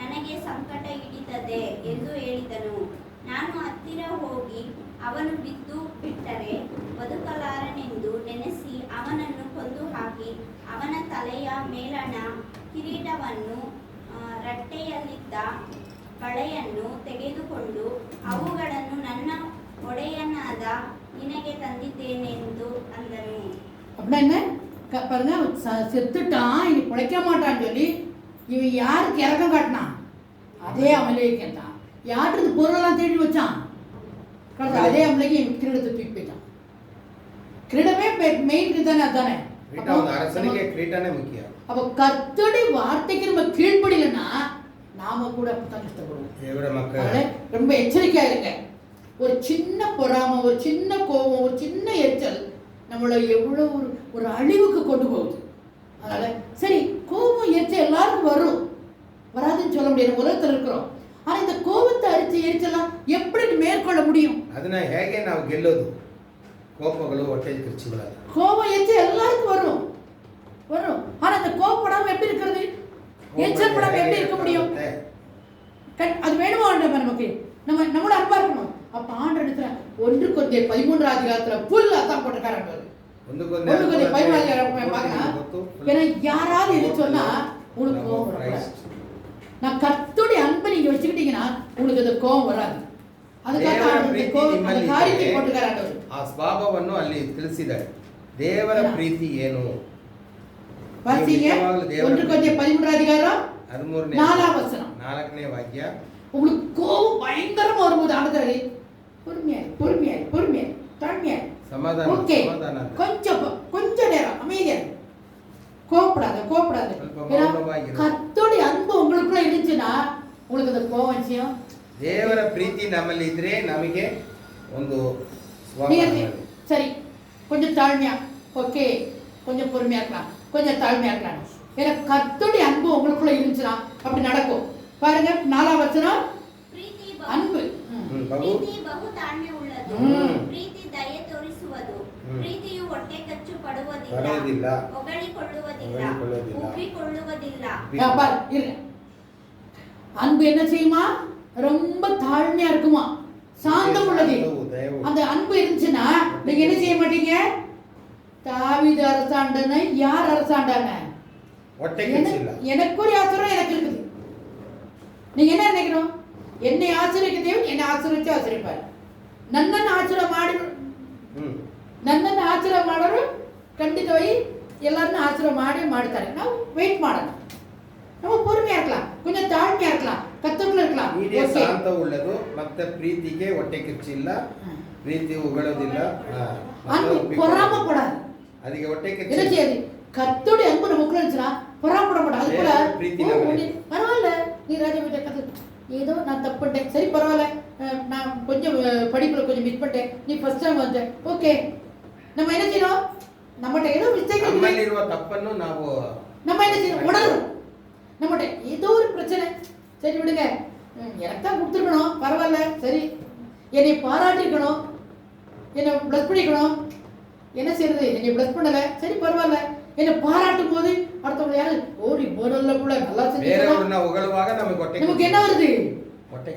ನನಗೆ ಸಂಕಟ ಹಿಡಿತದೆ ಎಂದು ಹೇಳಿದನು. ನಾನು ಹತ್ತಿರ ಹೋಗಿ ಅವನು ಬಿದ್ದು ಬಿಟ್ಟರೆ ಬದುಕಲಾರನೆಂದು ನೆನೆಸಿ ಅವನನ್ನು ಕೊಂದು ಹಾಕಿ ಅವನ ತಲೆಯ ಮೇಲಣ ಕಿರೀಟವನ್ನು ರಟ್ಟೆಯಲ್ಲಿದ್ದ ಬಳೆಯನ್ನು ತೆಗೆದುಕೊಂಡು ಅವುಗಳನ್ನು ನನ್ನ ಒಡೆಯನಾದ ನಿನಗೆ ತಂದಿದ್ದೇನೆಂದು ಅಂದನು. அப்படின்னா பாருங்க, செத்துட்டான், இனி பிழைக்க மாட்டான்னு சொல்லி இவன் யாருக்கு இறக்கம் காட்டினான்? அதே அமலேக்கியன் தான். யாருக்கு பொருளெல்லாம் தேடி வச்சான்? அதே அமலேக்கியன் கிரீடத்தை தூக்கி போயிட்டான். கிரீடமே மெயின் தானே, அதானே அப்ப கர்த்தருடைய வார்த்தைக்கு நம்ம கீழ்ப்படியலன்னா நாம கூட அப்படித்தான் கஷ்டப்படுவோம். ரொம்ப எச்சரிக்கையா இருங்க. ஒரு சின்ன பொறாமை, ஒரு சின்ன கோபம், ஒரு சின்ன எரிச்சல் நம்மளை எவ்வளவு ஒரு அழிவுக்கு கொண்டு போகுது. அதனால சரி, கோபம் எரிச்சல் எல்லாருக்கும் வரும், வராதுன்னு சொல்ல முடியாது, உலகத்தில் இருக்கிறோம். ஆனா இந்த கோபத்தை எரிச்சலாம் எப்படி மேற்கொள்ள முடியும்? ಅದನ್ನ ಹೇಗೆ ನಾವು ಗೆಲ್ಲೋದು? கோபಗಳು ಹೊಟ್ಟೆ ಕಿಚ್ಚುಗಳು, கோபம் எரிச்சல் எல்லாருக்கும் வரும். ஆனா அந்த கோபப்படாம எப்படி இருக்கிறது? எரிச்சல் படாம எப்படி இருக்க முடியும்? அது வேணுமா ஆண்டவர் நமக்கு? நம்மளோட அன்பா இருக்கணும். அப்ப ஆண்டவர் இடத்துல 1 கொரிந்தியர் 13ஆம் அதிகாரத்துல புல் அதான் போட்டுக்காரங்க. 1 கொரிந்தியர் 13ஆம் அதிகாரம் பாருங்க. ஏன்னா யாராவது இது சொன்னா உங்களுக்கு கோபம் வராது. நான் கர்த்தருடைய அன்பை நீங்க வச்சுக்கிட்டீங்கன்னா உங்களுக்கு அந்த கோபம் வராது. அதுக்காக அந்த காரியத்தை போட்டுக்காரங்க. ಆ ಸ್ವಭಾವವನ್ನು ಅಲ್ಲಿ ತಿಳಿಸಿದ್ದಾರೆ. ದೇವರ ಪ್ರೀತಿ ಏನು? வாசிங்க 1 கொரிந்தியர் 13ஆம் அதிகாரம் 4ஆம் வசனம் 4ನೇ வாக்கிய. உங்களுக்கு கோபம் பயங்கரமா வரும்போது ஆண்டவரே பொறுமையா தாழ்மையா சமாதானம், கொஞ்ச நேரம் அமைதியா, கோபப்படாத. கர்த்தருடைய அன்பு உங்களுக்குள்ள இருந்துச்சுன்னா உங்களுக்கு அந்த கோபம் விஷயம். ದೇವರ ಪ್ರೀತಿ ನಮ್ಮಲ್ಲಿ ಇದ್ರೆ ನಮಗೆ ಒಂದು சரி, கொஞ்சம் தாழ்மையா, ஓகே, கொஞ்சம் பொறுமையா இருக்கலாம், கொஞ்சம் தாழ்மையா இருக்கலாம். ஏன்னா கர்த்தருடைய அன்பு உங்களுக்குள்ள இருந்துச்சுன்னா அப்படி நடக்கும். பாருங்க 4ஆம் வசனம், அன்பு ಪ್ರೀತಿ ಬಹು ತಾಳ್ಮೆ ಉಳ್ಳದು, ಪ್ರೀತಿ ದಯೆ ತೋರಿಸುವುದು, ಪ್ರೀತಿಯು ಹೊಟ್ಟೆ ಕಚ್ಚು ಪಡುವುದಿಲ್ಲ, ಹೊಗಳಿಕೊಳ್ಳುವುದಿಲ್ಲ, ಉಬ್ಬಿಕೊಳ್ಳುವುದಿಲ್ಲ. அன்பு என்ன செய்யுமா? ரொம்ப தாழ்மையா இருக்குமா, சாந்தம் உள்ளது. அந்த அன்பு இருந்துச்சுன்னா நீங்க என்ன செய்ய மாட்டீங்க? தாவீது அரசாண்டனை யார் அரசாண்டாங்க? எனக்கு ஒரு ஆசிரியம் எனக்கு இருக்குது. நீங்க என்ன நினைக்கணும்? என்னை ஆசிரியக்க தேவன் என்னை ஆசிரியச்சு ஆசிரியப்பார். ನನ್ನನ್ನು ಆಚರಣೆ ಮಾಡೋರು ಖಂಡಿತವಾಗಿ ಎಲ್ಲರನ್ನ ಆಚರಣೆ ಮಾಡ್ತಾರೆ. ನಾವು ವೆಯ್ಟ್ ಮಾಡೋಣ, ನಾವು பொறுமையா இருக்கலாம், கொஞ்சம் தாழ்மையா இருக்கலாம், கத்துக்குள்ள இருக்கலாம். ಶಾಂತ ಉಳ್ಳದು ಮತ್ತೆ ಪ್ರೀತಿಗೆ ಹೊಟ್ಟೆ ಕಿಚ್ಚಿಲ್ಲ, ಪ್ರೀತಿ ಉಗಳೋದಿಲ್ಲ, பொறாம படாது. ಅದಕ್ಕೆ ಹೊಟ್ಟೆ ಕಿಚ್ಚು என்ன செய்யாது? கர்த்தருடைய அன்பு நமக்குள்ள இருந்துச்சுன்னா பொறாமப்பட மாட்டோம். அது போல பரவாயில்ல, நீ ராஜா கத்து ஏதோ நான் தப்பு பண்ணிட்டேன், சரி பரவாயில்ல, நான் கொஞ்சம் படிப்புல கொஞ்சம் மிஸ் பண்ணிட்டேன், நீ ஃபர்ஸ்ட் டைம் வந்த, ஓகே. நம்ம என்ன செய்யணும்? நம்மகிட்ட ஏதோ மிஸ்டேக் ನಮ್ಮಲ್ಲಿರುವ ತಪ್ಪನ್ನು ನಾವು நம்ம என்ன செய்யணும்? உணரணும். நம்மகிட்ட ஏதோ ஒரு பிரச்சனை, சரி விடுங்க, எனக்கு தான் கொடுத்துருக்கணும், பரவாயில்ல, சரி. என்னை பாராட்டிருக்கணும், என்னை பிளஸ் பண்ணிக்கணும். என்ன செய்யறது? என்னை பிளஸ் பண்ணல, சரி பரவாயில்ல. என்னை பாராட்டும் போது அடுத்தவங்க யாரு ஓடி போடல கூட நல்லா செஞ்சு நமக்கு என்ன வருது?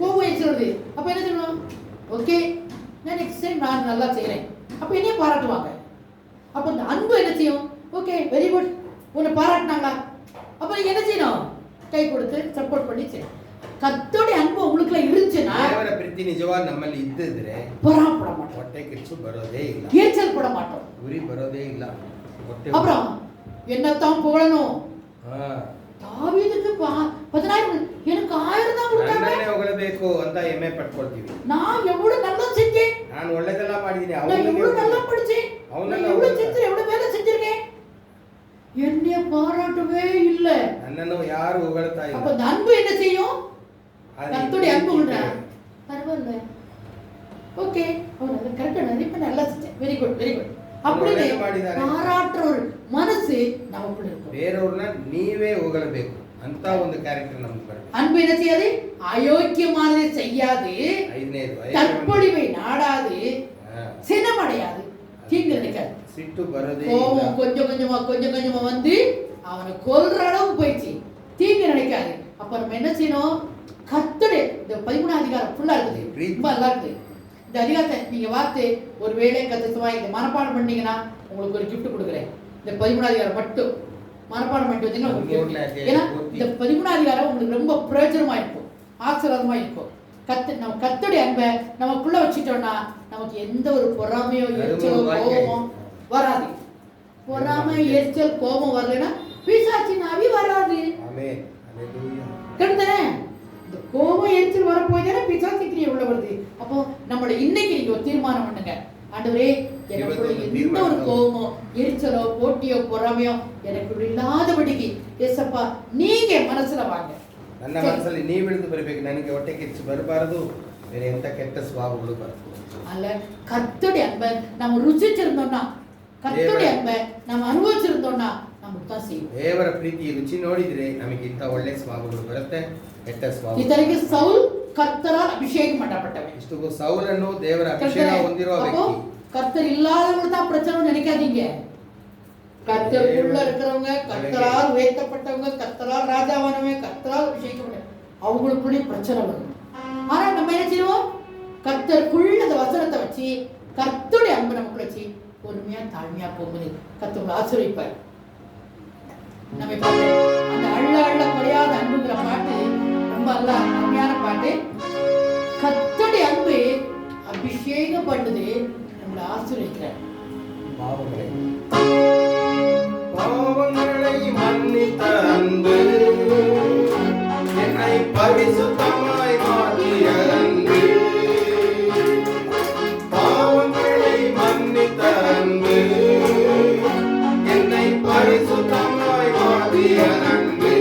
கோபம் ஏச்சு வருது. அப்ப என்ன செய்யணும்? ஓகே, நான் நெக்ஸ்ட் டைம் நான் நல்லா செய்யறேன். அப்ப என்னைய பாராட்டுவாங்க. அப்ப இந்த அன்பு என்ன செய்யும்? ஓகே, வெரி குட், உன்னை பாராட்டினாங்களா? அப்ப நீங்க என்ன செய்யணும்? கை கொடுத்து சப்போர்ட் பண்ணி செய்யணும். ಕರ್ತೋಡಿ ಅನುಭವ ಉಳುಕ್ಲ ಇರುಚನಾ ದೇವರ ಪ್ರೀತಿ ನಿಜವಾಗಿ ನಮ್ಮಲ್ಲಿ ಇದ್ದಿದ್ರೆ ಪರಾಪಡ ಮಾಟೋ ಹೊಟ್ಟೆ ಕಿಚ್ಚು ಬರೋದೇ ಇಲ್ಲ, ಏಚಲ್ ಪಡ ಮಾಟೋ, ಉರಿ ಬರೋದೇ ಇಲ್ಲ. அப்புறம் என்னத்தான் புகழணும்? தாவீதுக்கு 10000 எனக்கு 1000 தான் கொடுத்தாங்க, ನನ್ನನ್ನೇ ಹೊಗಳಬೇಕು ಅಂತ ಹೆಮ್ಮೆ ಪಟ್ಕೊಳ್ತೀವಿ. நான் எவ்வளவு நல்லா செஞ்சேன், ನಾನು ಒಳ್ಳೆದೆಲ್ಲ ಮಾಡಿದೀನಿ, நான் எவ்வளவு நல்லா படிச்சேன், நான் எவ்வளவு செஞ்சேன், எவ்வளவு வேலை செஞ்சிருக்கேன், என்னைய பாராட்டவே இல்ல. ನನ್ನನ್ನು ಯಾರು ಹೊಗಳ್ತಾ ಇಲ್ಲ. அப்ப அந்த அன்பு என்ன செய்யும்? கர்த்தருடைய அன்பு உண்டா? பரவாயில்ல, ஓகே, அவன் கரெக்டா இப்ப நல்லா செஞ்சேன், வெரி குட் வெரி குட் அப்படின்னு பாராட்டுற ஒரு மனசு நமக்குள்ள இருக்கும். ಬೇರೆಯವ್ರನ್ನ ನೀವೇ ಹೊಗಳಬೇಕು ಅಂತ ಒಂದು ಕ್ಯಾರೆಕ್ಟರ್ ನಮ್ಗೆ ಬರುತ್ತೆ. அன்பு என்ன செய்யாது? அயோக்கியமானதை செய்யாது, தற்பொழிவை நாடாது, சினமடையாது, தீங்கு நினைக்காது. சிட்டு பரதே கோபம் கொஞ்சம் கொஞ்சமா வந்து அவனை கொல்ற அளவுக்கு போயிடுச்சு, தீங்கு நினைக்காது. அப்ப நம்ம என்ன செய்யணும்? கர்த்தருடைய இந்த 13 அதிகாரம் ஃபுல்லா இருக்குது, ரொம்ப நல்லா இருக்குது. இந்த அதிகாரத்தை நீங்க வார்த்தை ஒரு வேளை கத்தமா இந்த மனப்பாடம் பண்ணீங்கன்னா உங்களுக்கு ஒரு கிஃப்ட் கொடுக்குறேன். இந்த 13 அதிகாரம் மட்டும் மனப்பாடம் பண்ணிட்டு வந்தீங்கன்னா, ஏன்னா இந்த 13 அதிகாரம் உங்களுக்கு ரொம்ப பிரயோஜனமா இருக்கும், ஆசீர்வாதமா இருக்கும். நம்ம கர்த்தருடைய அன்பை நமக்குள்ள வச்சுட்டோம்னா நமக்கு எந்த ஒரு பொறாமையோ எரிச்சலோ கோபமோ வராது. பொறாமை எரிச்சல் கோபம் வரலைன்னா பிசாசின் ஆவி வராது. கரெக்ட். இந்த கோபம் எரிச்சல் வரப்போதானே பிசாசு கிரியை உள்ள வருது. அப்போ நம்மளோட இன்னைக்கு நீங்க ஒரு தீர்மானம் பண்ணுங்க, ஆண்டவரே எனக்குள்ள எந்த ஒரு கோபமோ எரிச்சலோ போட்டியோ பொறாமையோ எனக்கு இல்லாதபடிக்கு ஏசப்பா நீங்க மனசுல வாங்க. ನನ್ನ ಮನಸ್ಸಲ್ಲಿ ನೀವು ಇಳಿದು ಬರಬೇಕು, ನನಗೆ ಹೊಟ್ಟೆ ಕಿಚ್ಚು ಬರಬಾರದು, ಬೇರೆ ಎಂತ ಕೆಟ್ಟ ಸ್ವಭಾವಗಳು ಬರಬೇಕು. அல்ல கர்த்தருடைய அன்பை நம்ம ருசிச்சிருந்தோம்னா, கர்த்தருடைய அன்பை நம்ம ಅನುಭವಿಸಿருந்தோம்னா நமக்கு தான் செய்யும். ದೇವರ ಪ್ರೀತಿ ರುಚಿ ನೋಡಿದ್ರೆ ನಮಗೆ ಇಂತ ಒಳ್ಳೆ ಸ್ವಭಾವಗಳು ಬರುತ್ತೆ, ಕೆಟ್ಟ ಸ್ವಭಾವ. ಇದರಿಗೆ ಸೌಲ್ ಕರ್ತರಾல் ಅಭಿಷೇகம் பண்ணப்பட்டவன். ಇಷ್ಟು ಸೌಲನ್ನು ದೇವರ ಅಭಿಷೇಕ ಹೊಂದಿರುವ ವ್ಯಕ್ತಿ. கர்த்தர் இல்லாதவங்க தான் பிரச்சனை நினைக்காதீங்க. கர்த்தருக்குள்ள இருக்கிறவங்க, கர்த்தரால் உயர்த்தப்பட்டவங்க, கர்த்தரால் ராஜாவானவங்க, கர்த்தரால் அபிஷேகப்பட்டவங்க, அவங்களுக்குள்ளே பிரச்சனை வரும். ஆனா நம்ம என்ன செய்வோம்? கர்த்தருக்குள்ள அந்த வசனத்தை வச்சு கர்த்தருடைய அன்பு நமக்குள்ள வச்சு பொறுமையா தாழ்மையா போகும்போது கர்த்தர் ஆசீர்வதிப்பார். நம்ம பாட்டு அந்த அள்ள குறையாத அன்புங்கிற பாட்டு ரொம்ப அருமையான பாட்டு. கர்த்தருடைய அன்பு அபிஷேகம் பண்ணுது, நம்மளை ஆசீர்வதிக்கிறார். பாவங்களை மன்னித்த அன்பு, என்னை பரிசுத்தமாய் மாற்றிய அன்பு, பாவங்களை மன்னித்த அன்பு, என்னை பரிசுத்தமாய் மாற்றிய அன்பு,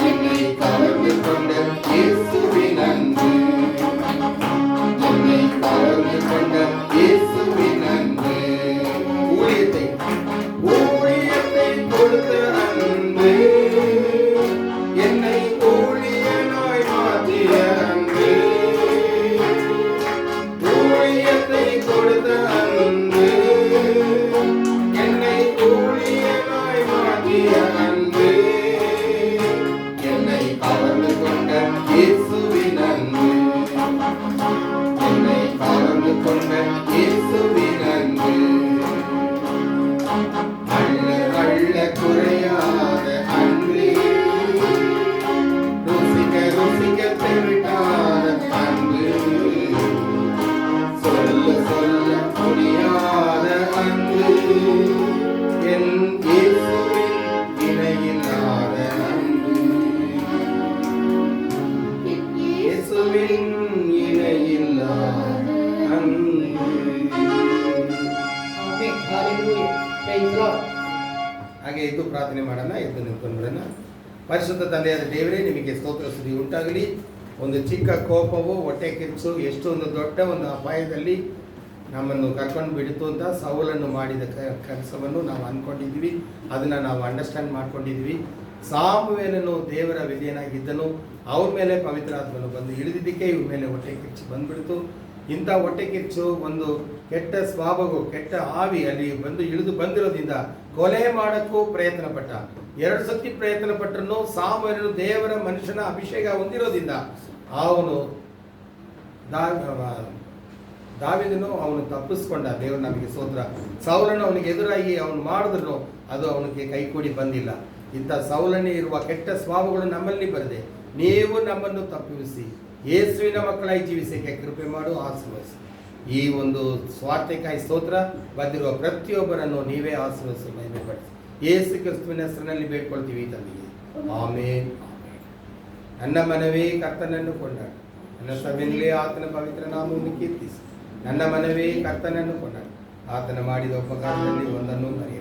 என்னை கவர்ந்து கொண்ட இயேசுவின் அன்பு, என்னை கவர்ந்து கொண்ட இயேசுவின் அன்பு, ஊழியத்தை கொடுத்த அன்பு, என்னை ஊழியனாய் மாற்றிய அன்பு, ஊழியத்தை கொடுத்த அன்பு, என்னை ஊழியனாய் மாற்றிய அன்பு, என்னை கவர்ந்து கொண்ட இயேசுவின் அன்பு, என்னை கவர்ந்து கொண்ட இயேசுவின் அன்பு, அள்ள குறையாத அன்பு, ருசிக்க தெவிட்டாத அன்பு, சொல்ல முடியாத அன்பு, என் இயேசுவின் இணையில்லாத அன்பு, இயேசுவின் இணையில்லாத அன்பு. ಹಾಗೆ ಇದ್ದು ಪ್ರಾರ್ಥನೆ ಮಾಡೋಣ, ಎದ್ದು ನಿಂತ್ಕೊಂಡ್ಬಿಡೋಣ. ಪರಿಶುದ್ಧ ತಂದೆಯಾದ ದೇವರೇ, ನಿಮಗೆ ಸ್ತೋತ್ರ ಸ್ತುತಿ ಉಂಟಾಗಲಿ. ಒಂದು ಚಿಕ್ಕ ಕೋಪವು, ಹೊಟ್ಟೆ ಕಿಚ್ಚು ಎಷ್ಟು ಒಂದು ದೊಡ್ಡ ಒಂದು ಅಪಾಯದಲ್ಲಿ ನಮ್ಮನ್ನು ಕರ್ಕೊಂಡು ಬಿಡ್ತು ಅಂತ ಸೌಲನ್ನು ಮಾಡಿದ ಕೆಲಸವನ್ನು ನಾವು ಅಂದ್ಕೊಂಡಿದ್ವಿ, ಅದನ್ನು ನಾವು ಅಂಡರ್ಸ್ಟ್ಯಾಂಡ್ ಮಾಡ್ಕೊಂಡಿದ್ವಿ. ಸಾಮುವೇಲನು ದೇವರ ವಿಧೇಯನಾಗಿದ್ದನು. ಅವ್ರ ಮೇಲೆ ಪವಿತ್ರಾತ್ಮನು ಬಂದು ಇಳಿದಿದ್ದಕ್ಕೆ ಇವ್ರ ಮೇಲೆ ಹೊಟ್ಟೆ ಕಿಚ್ಚು ಬಂದ್ಬಿಡ್ತು. ಇಂಥ ಹೊಟ್ಟೆ ಕಿಚ್ಚು ಒಂದು ಕೆಟ್ಟ ಸ್ವಭಾವವು, ಕೆಟ್ಟ ಆವಿ ಅಲ್ಲಿ ಬಂದು ಇಳಿದು ಬಂದಿರೋದ್ರಿಂದ ಕೊಲೆ ಮಾಡೋಕ್ಕೂ ಪ್ರಯತ್ನ ಪಟ್ಟ. 2 ಸತಿ ಪ್ರಯತ್ನ ಪಟ್ಟರು. ಸಾಮುವೇಲನು ದೇವರ ಮನುಷ್ಯನ ಅಭಿಷೇಕ ಹೊಂದಿರೋದ್ರಿಂದ ಅವನು ದಾವೀದನು ಅವನು ತಪ್ಪಿಸ್ಕೊಂಡ. ದೇವರು ನಮಗೆ ಸ್ತೋತ್ರ. ಸೌಲನು ಅವನಿಗೆ ಎದುರಾಗಿ ಅವನು ಮಾಡಿದ್ರು ಅದು ಅವನಿಗೆ ಕೈಕೂಡಿ ಬಂದಿಲ್ಲ. ಇಂಥ ಸೌಲನೇ ಇರುವ ಕೆಟ್ಟ ಸ್ವಭಾವಗಳು ನಮ್ಮಲ್ಲಿ ಬರದೆ ನೀವು ನಮ್ಮನ್ನು ತಪ್ಪಿಸಿ ಯೇಸುವಿನ ಮಕ್ಕಳಾಗಿ ಜೀವಿಸಕ್ಕೆ ಕೃಪೆ ಮಾಡು, ಆಶೀರ್ವದಿಸಿ. ಈ ಒಂದು ಸ್ವಾರ್ಥಕ್ಕಾಗಿ ಸ್ತೋತ್ರ. ಬಂದಿರುವ ಪ್ರತಿಯೊಬ್ಬರನ್ನು ನೀವೇ ಆಶೀರ್ವದಿಸಿ ಮಹಿಮೆಪಡಿಸಿ ಯೇಸು ಕ್ರಿಸ್ತುವಿನ ಹೆಸರಿನಲ್ಲಿ ಬೇಡ್ಕೊಳ್ತೀವಿ ತಂದೆಯೇ, ಆಮೇನ್. ನನ್ನ ಮನವೇ ಕರ್ತನನ್ನು ಕೊಂಡಾಡು, ನನ್ನ ಸಭೆಯಲ್ಲಿ ಆತನ ಪವಿತ್ರ ನಾಮವನ್ನು ಕೀರ್ತಿಸಿ. ನನ್ನ ಮನವೇ ಕರ್ತನನ್ನು ಕೊಂಡಾಡು, ಆತನ ಮಾಡಿದ ಉಪಕಾರದಲ್ಲಿ ಒಂದನ್ನು ಮರೆಯ